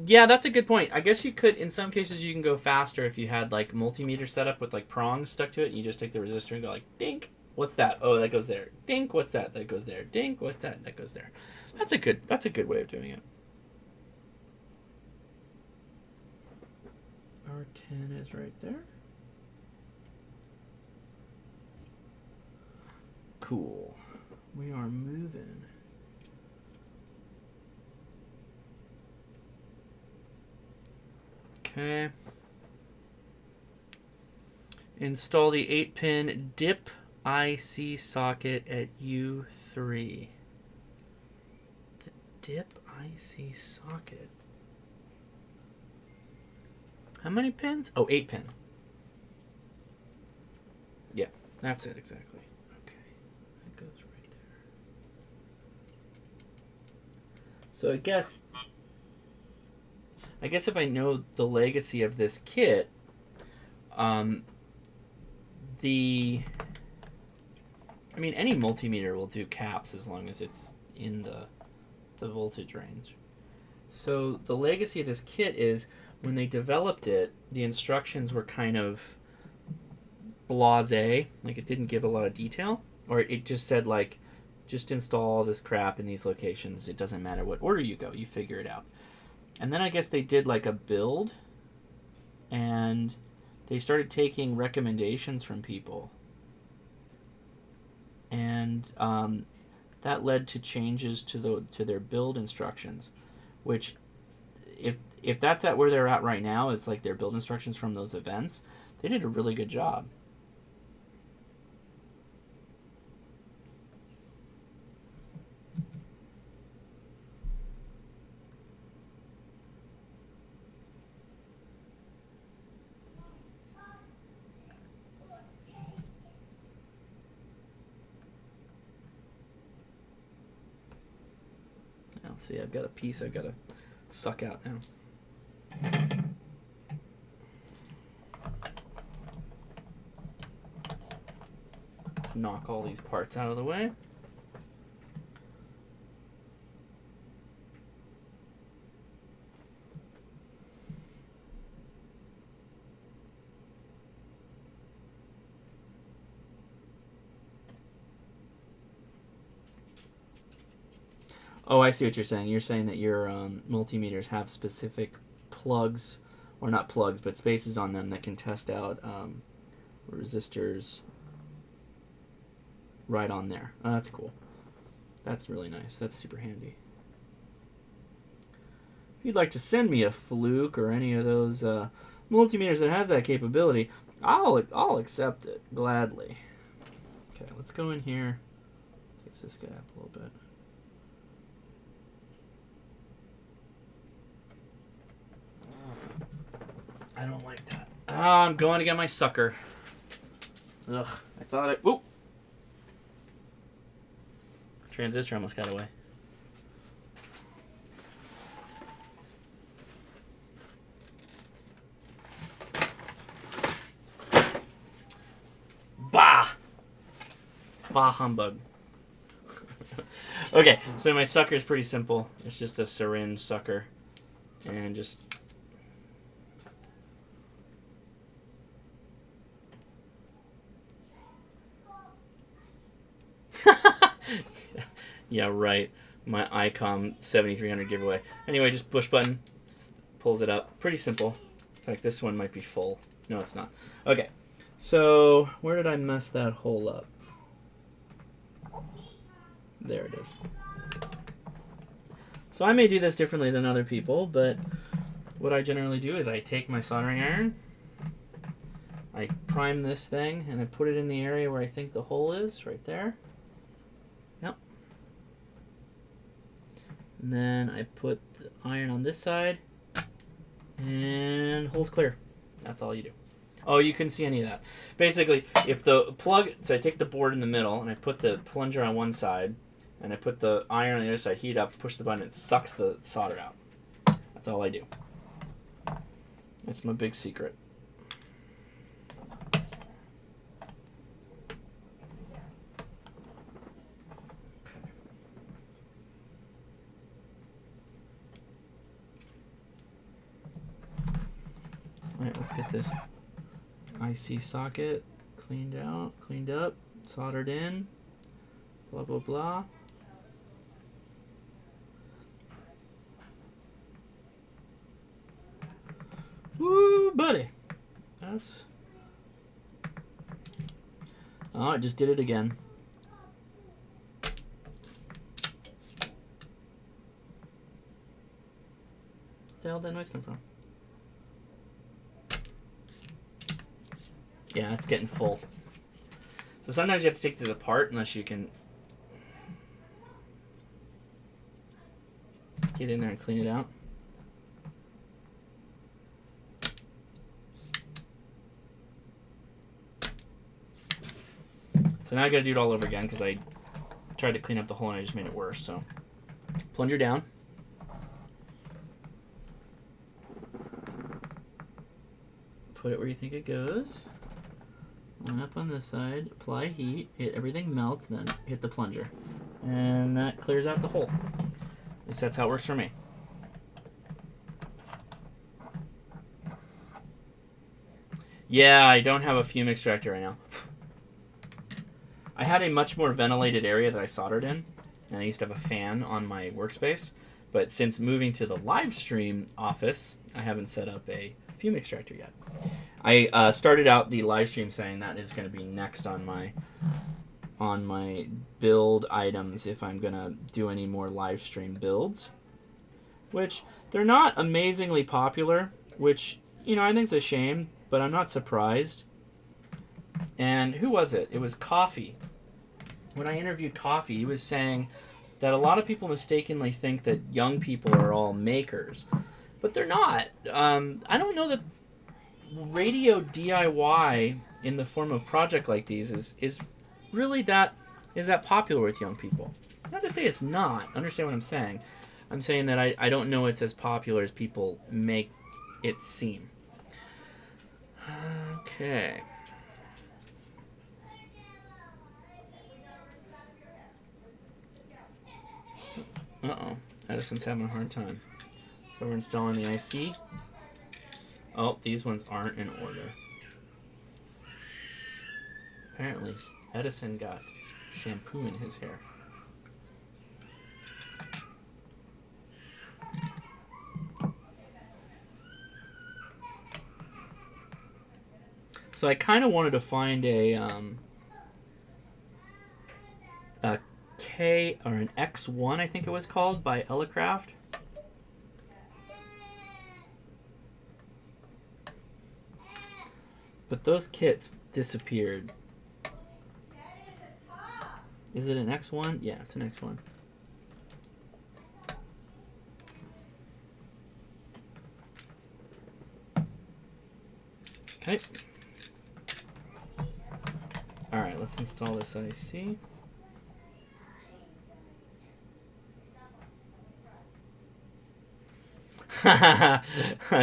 Yeah, that's a good point. I guess you could, in some cases, you can go faster if you had like multimeter setup with like prongs stuck to it. And you just take the resistor and go like, dink, what's that? Oh, that goes there. Dink, what's that? That goes there. Dink, what's that? That goes there. That's a good way of doing it. R10 is right there. Cool. We are moving. Okay. Install the 8-pin dip IC socket at U3. The dip IC socket. How many pins? Oh, 8 pin. Yeah, that's it exactly. Okay. That goes right there. So I guess if I know the legacy of this kit, any multimeter will do caps as long as it's in the voltage range. So the legacy of this kit is when they developed it, the instructions were kind of blasé, like it didn't give a lot of detail, or it just said like, just install this crap in these locations. It doesn't matter what order you go, you figure it out. And then I guess they did like a build, and they started taking recommendations from people. And that led to changes to their build instructions, which if that's at where they're at right now, is like their build instructions from those events, they did a really good job. See, I've got a piece I've got to suck out now. Let's knock all these parts out of the way. Oh, I see what you're saying. You're saying that your multimeters have specific plugs, or not plugs, but spaces on them that can test out resistors right on there. Oh, that's cool. That's really nice. That's super handy. If you'd like to send me a Fluke or any of those multimeters that has that capability, I'll accept it gladly. Okay, let's go in here. Fix this guy up a little bit. I don't like that. I'm going to get my sucker. Ugh, I thought it... Whoop! Transistor almost got away. Bah! Bah humbug. Okay, so my sucker is pretty simple. It's just a syringe sucker. And just... Yeah, right. My ICOM 7300 giveaway. Anyway, just push button, pulls it up. Pretty simple. In fact, this one might be full. No, it's not. Okay, so where did I mess that hole up? There it is. So I may do this differently than other people, but what I generally do is I take my soldering iron, I prime this thing, and I put it in the area where I think the hole is, right there. Yep. And then I put the iron on this side, and hole's clear. That's all you do. Oh, you couldn't see any of that. Basically, if the plug, so I take the board in the middle, and I put the plunger on one side, and I put the iron on the other side, heat it up, push the button, it sucks the solder out. That's all I do. That's my big secret. Alright, let's get this IC socket cleaned out, cleaned up, soldered in, blah, blah, blah. Woo, buddy. That's... Oh, I just did it again. Where the hell did that noise come from? Yeah, it's getting full. So sometimes you have to take this apart unless you can get in there and clean it out. So now I gotta do it all over again because I tried to clean up the hole and I just made it worse. So plunger down. Put it where you think it goes. Line up on this side, apply heat, hit everything melts, then hit the plunger. And that clears out the hole. At least that's how it works for me. Yeah, I don't have a fume extractor right now. I had a much more ventilated area that I soldered in, and I used to have a fan on my workspace. But since moving to the live stream office, I haven't set up a fume extractor yet. I started out the live stream saying that is going to be next on my build items if I'm going to do any more live stream builds, which they're not amazingly popular, which, you know, I think is a shame, but I'm not surprised. And who was it? It was Coffee. When I interviewed Coffee, he was saying that a lot of people mistakenly think that young people are all makers, but they're not. I don't know that radio DIY in the form of project like these is really that popular with young people. Not to say it's not. Understand what I'm saying? I'm saying that I don't know it's as popular as people make it seem. Okay. Uh-oh. Edison's having a hard time. So we're installing the IC. Oh, these ones aren't in order. Apparently, Edison got shampoo in his hair. So I kind of wanted to find a K or an X1, I think it was called, by Elecraft. But those kits disappeared. Is it an X1? Yeah, it's an X1. Okay. Alright, let's install this IC.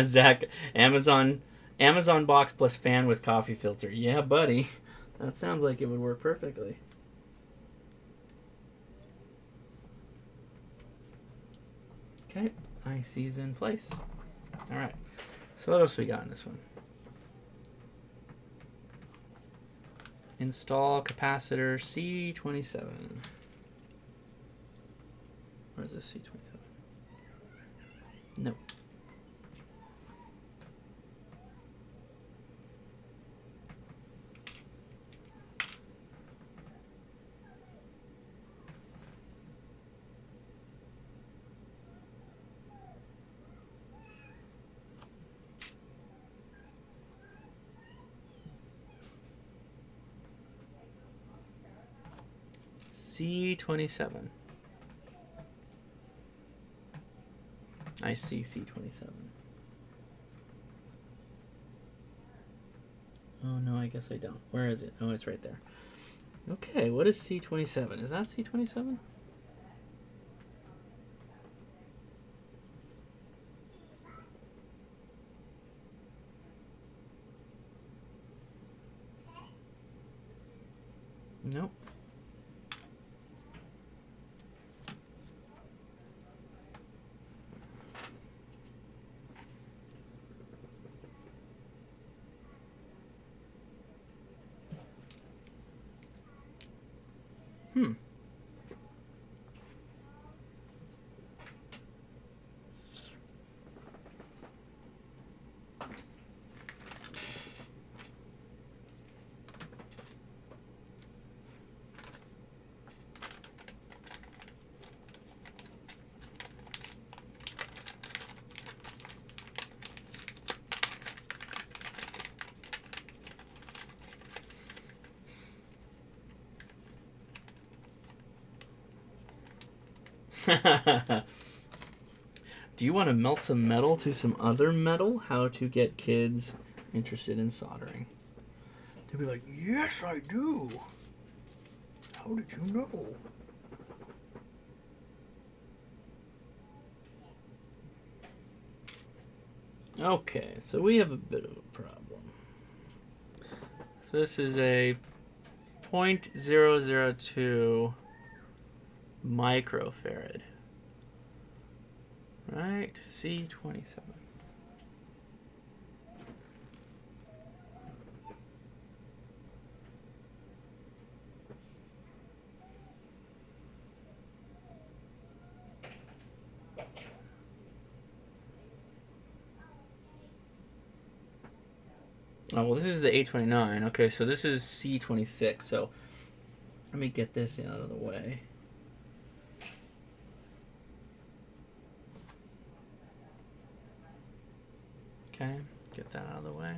Zach, Amazon box plus fan with coffee filter. Yeah, buddy. That sounds like it would work perfectly. Okay, IC's in place. All right. So what else we got in this one? Install capacitor C27. Where's this C27? No. C27. I see C27. Oh no, I guess I don't. Where is it? Oh, it's right there. Okay, what is C27? Is that C27? Nope. Hmm. Do you want to melt some metal to some other metal? How to get kids interested in soldering? They'll be like, yes, I do. How did you know? Okay, so we have a bit of a problem. So this is a 0.002 microfarad. Right, C27. Oh, well, this is the 829. Okay, so this is C26. So let me get this out of the way. Okay, get that out of the way.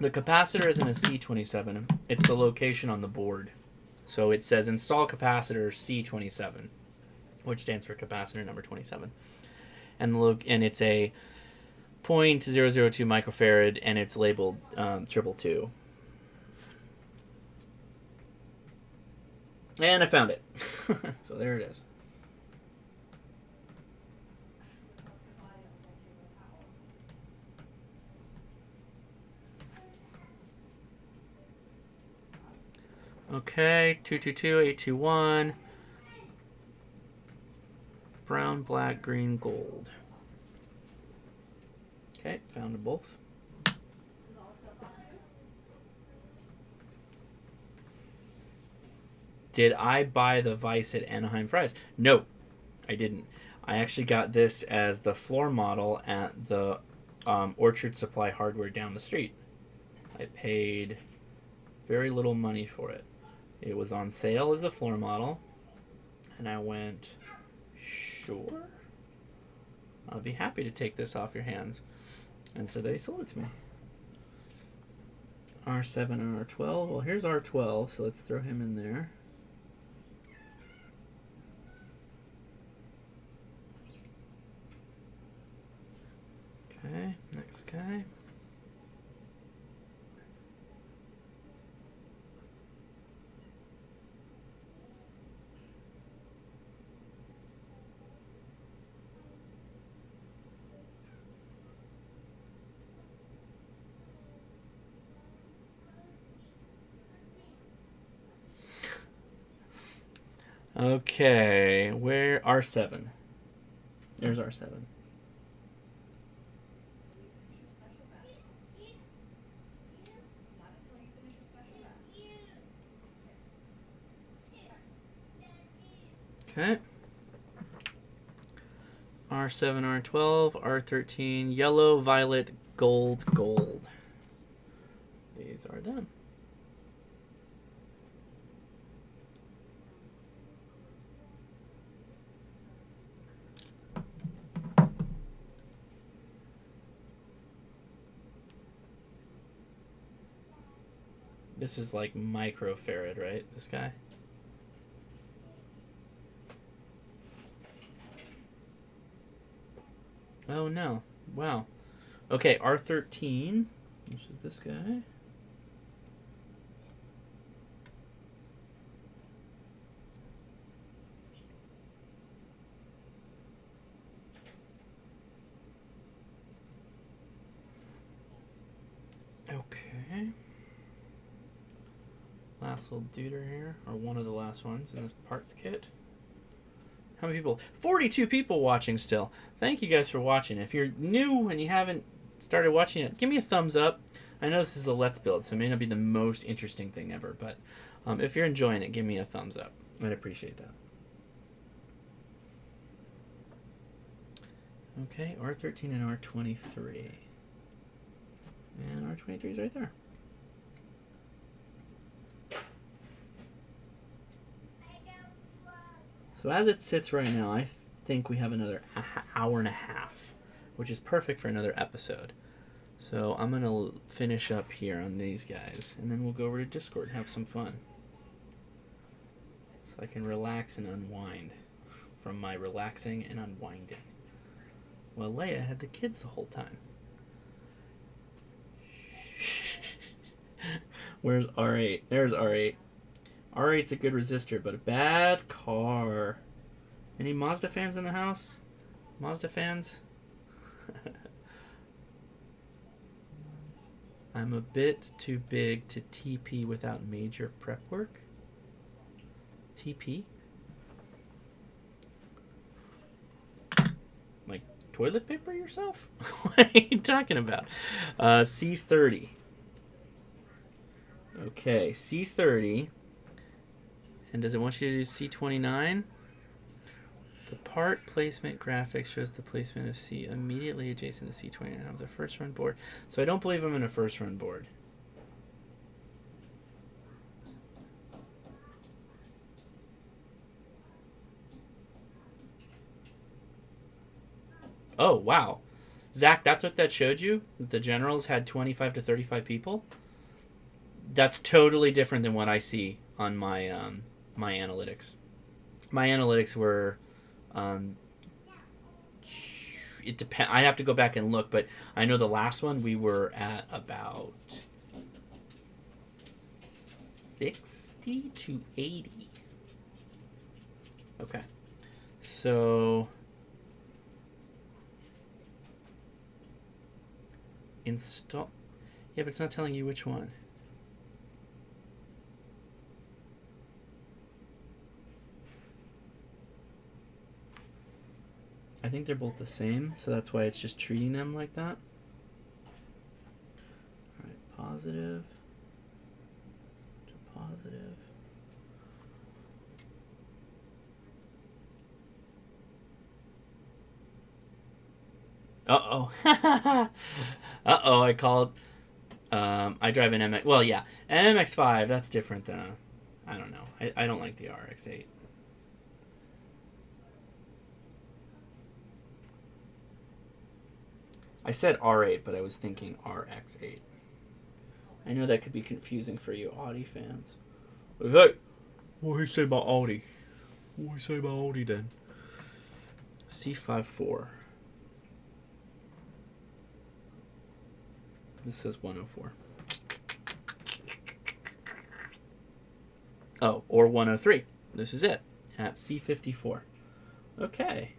The capacitor isn't a C27. It's the location on the board. So it says install capacitor C27, which stands for capacitor number 27. And it's a 0.002 microfarad, and it's labeled 222. And I found it. So there it is. Okay, 222821. Brown, black, green, gold. Okay, found them both. Did I buy the vise at Anaheim Fries? No, I didn't. I actually got this as the floor model at the Orchard Supply Hardware down the street. I paid very little money for it. It was on sale as the floor model, and I went, sure, I'll be happy to take this off your hands. And so they sold it to me. R7 and R12. Well, here's R12, so let's throw him in there. Okay, next guy. Okay, where R7? There's R7. Okay. R7, R12, R13, yellow, violet, gold, gold. These are them. This is like microfarad, right? This guy? Oh no. Wow. Okay, R13, which is this guy. Okay. Last little duder here, or one of the last ones in this parts kit. How many people? 42 people watching still. Thank you guys for watching. If you're new and you haven't started watching it, give me a thumbs up. I know this is a Let's Build, so it may not be the most interesting thing ever, but if you're enjoying it, give me a thumbs up. I'd appreciate that. Okay, R13 and R23. And R23 is right there. So as it sits right now, I think we have another hour and a half, which is perfect for another episode. So I'm going to finish up here on these guys, and then we'll go over to Discord and have some fun. So I can relax and unwind from my relaxing and unwinding. Well, Leia had the kids the whole time. Where's R8? There's R8. R8's a good resistor, but a bad car. Any Mazda fans in the house? Mazda fans? I'm a bit too big to TP without major prep work. TP? Like toilet paper yourself? What are you talking about? C30. Okay, C30. And does it want you to do C29? The part placement graphic shows the placement of C immediately adjacent to C29 of the first run board. So I don't believe I'm in a first run board. Oh, wow. Zach, that's what that showed you? The generals had 25 to 35 people? That's totally different than what I see on my my analytics. My analytics were it depend. I have to go back and look, but I know the last one we were at about 60 to 80. Okay, so install. Yeah, but it's not telling you which one. I think they're both the same, so that's why it's just treating them like that. Alright, positive to positive. Uh-oh. Uh-oh, I called. I drive an MX. Well, yeah, an MX-5, that's different than a... I don't know. I don't like the RX-8. I said R8, but I was thinking RX8. I know that could be confusing for you Audi fans. Like, hey, what do you say about Audi? What do you say about Audi then? C54. This says 104. Oh, or 103. This is it. At C54. Okay.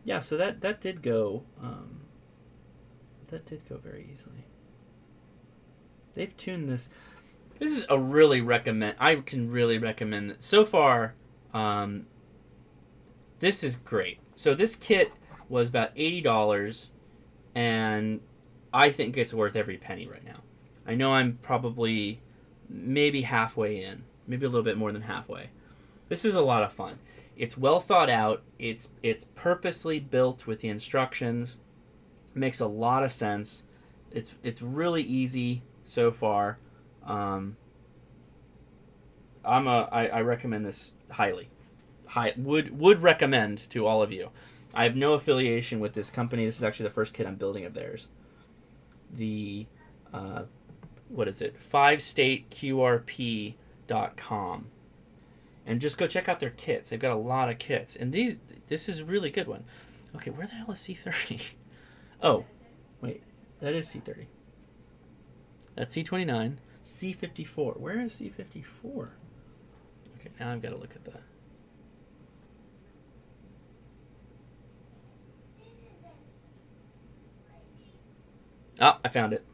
Yeah, so that did go very easily. They've tuned this. This is a really recommend. I can really recommend it. So far, this is great. So this kit was about $80, and I think it's worth every penny right now. I know I'm probably maybe halfway in, maybe a little bit more than halfway. This is a lot of fun. It's well thought out. It's purposely built with the instructions. It makes a lot of sense. It's really easy so far. I recommend this highly. Would recommend to all of you. I have no affiliation with this company. This is actually the first kit I'm building of theirs. The what is it? 5stateqrp.com. And just go check out their kits. They've got a lot of kits. And this is a really good one. Okay, where the hell is C30? Oh, wait. That is C30. That's C29. C54. Where is C54? Okay, now I've got to look at that. Oh, I found it.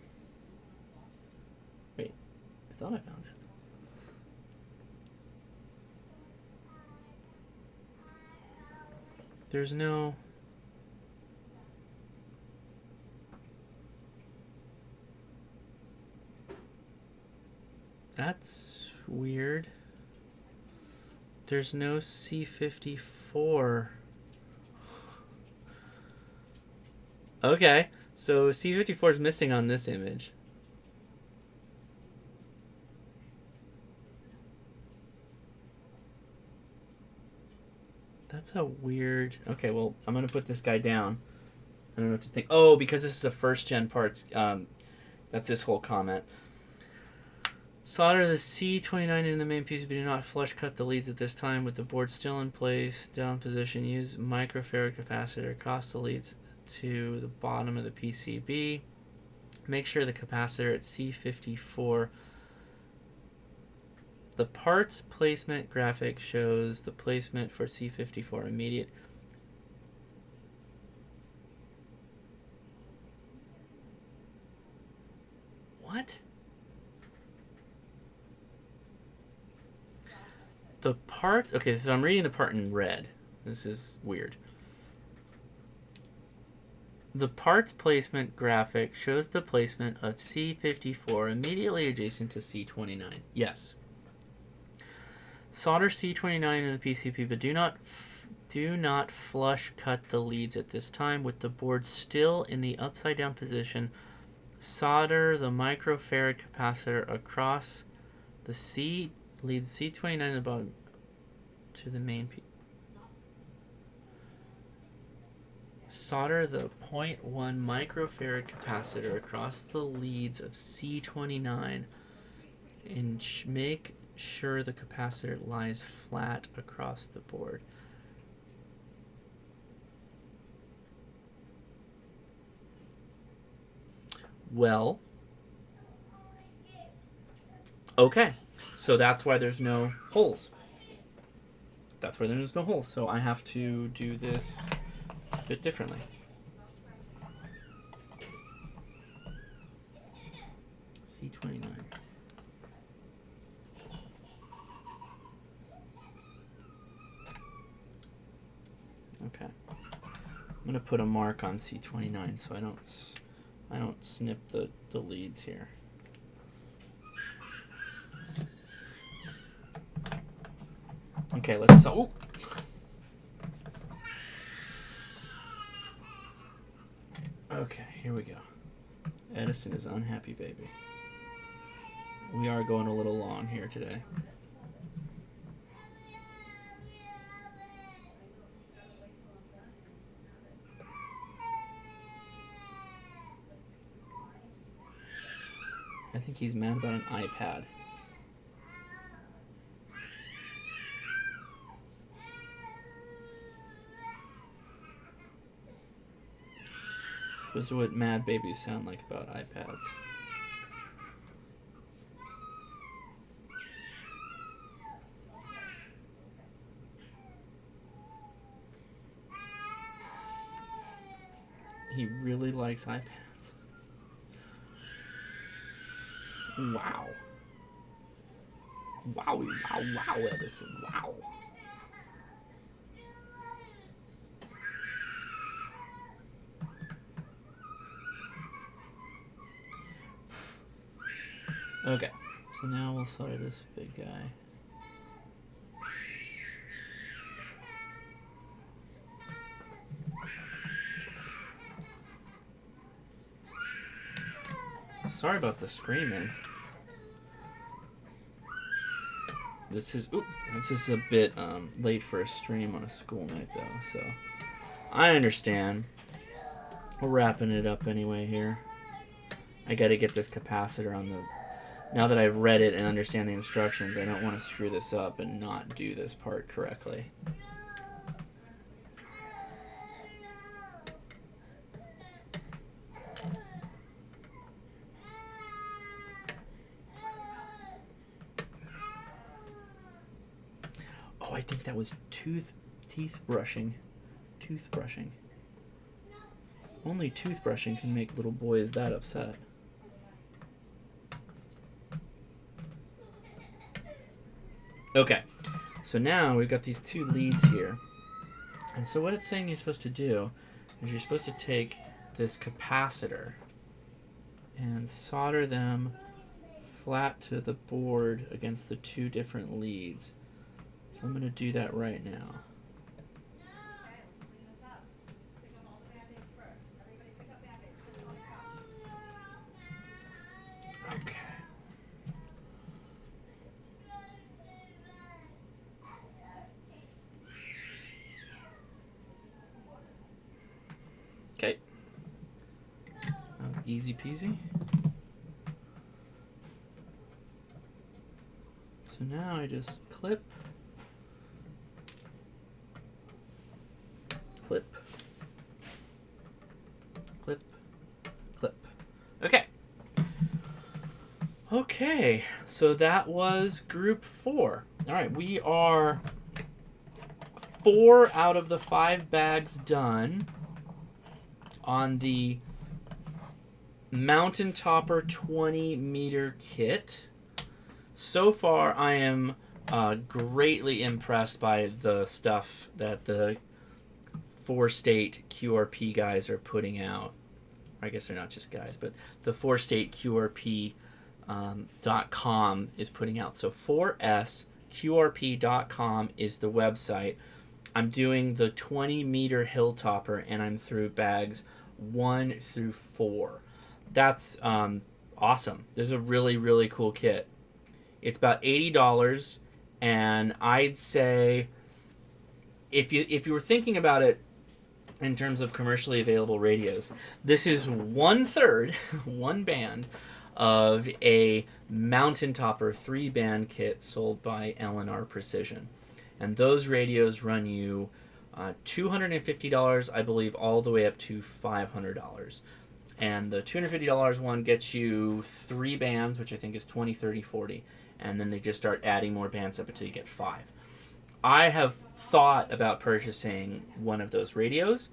Wait, I thought I found it. There's no... That's weird. There's no C54. Okay, so C54 is missing on this image. That's a weird... Okay, well, I'm going to put this guy down. I don't know what to think. Oh, because this is a first-gen parts. That's this whole comment. Solder the C29 in the main PCB. Do not flush cut the leads at this time with the board still in place, down position. Use microfarad capacitor across the leads to the bottom of the PCB. Make sure the capacitor at C54. The parts placement graphic shows the placement for C54 immediate. What? The part... Okay, so I'm reading the part in red. This is weird. The parts placement graphic shows the placement of C54 immediately adjacent to C29. Yes. Solder C29 in the PCB, but do not flush cut the leads at this time with the board still in the upside down position. Solder the microfarad capacitor across the lead C29 at the bottom to the main P. Solder the 0.1 microfarad capacitor across the leads of C29 and make sure the capacitor lies flat across the board. Well, okay. So that's why there's no holes. That's why there's no holes. So I have to do this a bit differently. C29. Okay. I'm gonna put a mark on C29 so I don't snip the leads here. Okay, let's... Oh. Okay, here we go. Edison is unhappy, baby. We are going a little long here today. I think he's mad about an iPad. Those are what mad babies sound like about iPads. He really likes iPads. Wow. Wow, Edison, wow. Okay, so now we'll solder this big guy. Sorry about the screaming. This is a bit late for a stream on a school night though, so I understand. We're wrapping it up anyway here. I gotta get this capacitor on the... Now that I've read it and understand the instructions, I don't want to screw this up and not do this part correctly. Oh, I think that was teeth brushing. Toothbrushing. Only toothbrushing can make little boys that upset. Okay, so now we've got these two leads here. And so what it's saying you're supposed to do is you're supposed to take this capacitor and solder them flat to the board against the two different leads. So I'm going to do that right now. Okay. Okay. Easy peasy. So now I just clip, clip, clip, clip. Okay. Okay, so that was group 4. All right, we are 4 out of the 5 bags done on the Mountain Topper 20-meter kit. So far, I am greatly impressed by the stuff that the 4-state QRP guys are putting out. I guess they're not just guys, but the 4-state QRP.com is putting out. So 4sqrp.com is the website. I'm doing the 20-meter HillTopper, and I'm through bags 1 through 4. That's awesome. There's a really, really cool kit. It's about $80, and I'd say if you were thinking about it in terms of commercially available radios, this is 1/3, one band of a Mountain Topper 3-band kit sold by L&R Precision. And those radios run you $250, I believe, all the way up to $500. And the $250 one gets you 3 bands, which I think is 20, 30, 40. And then they just start adding more bands up until you get 5. I have thought about purchasing one of those radios,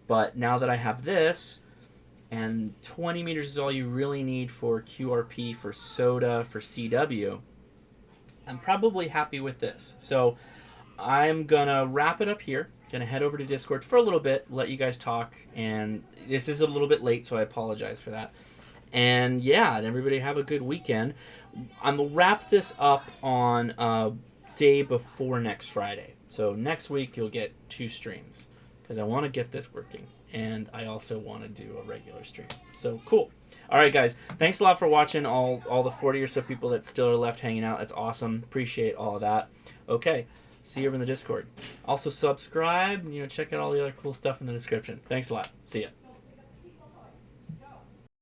but now that I have this, and 20 meters is all you really need for QRP, for SOTA, for CW, I'm probably happy with this. So I'm going to wrap it up here. Going to head over to Discord for a little bit, let you guys talk. And this is a little bit late, so I apologize for that. And yeah, everybody have a good weekend. I'm going to wrap this up on a day before next Friday. So next week you'll get 2 streams because I want to get this working. And I also want to do a regular stream. So cool. All right, guys. Thanks a lot for watching, all the 40 or so people that still are left hanging out. That's awesome. Appreciate all of that. Okay. See you over in the Discord. Also subscribe. Check out all the other cool stuff in the description. Thanks a lot. See ya.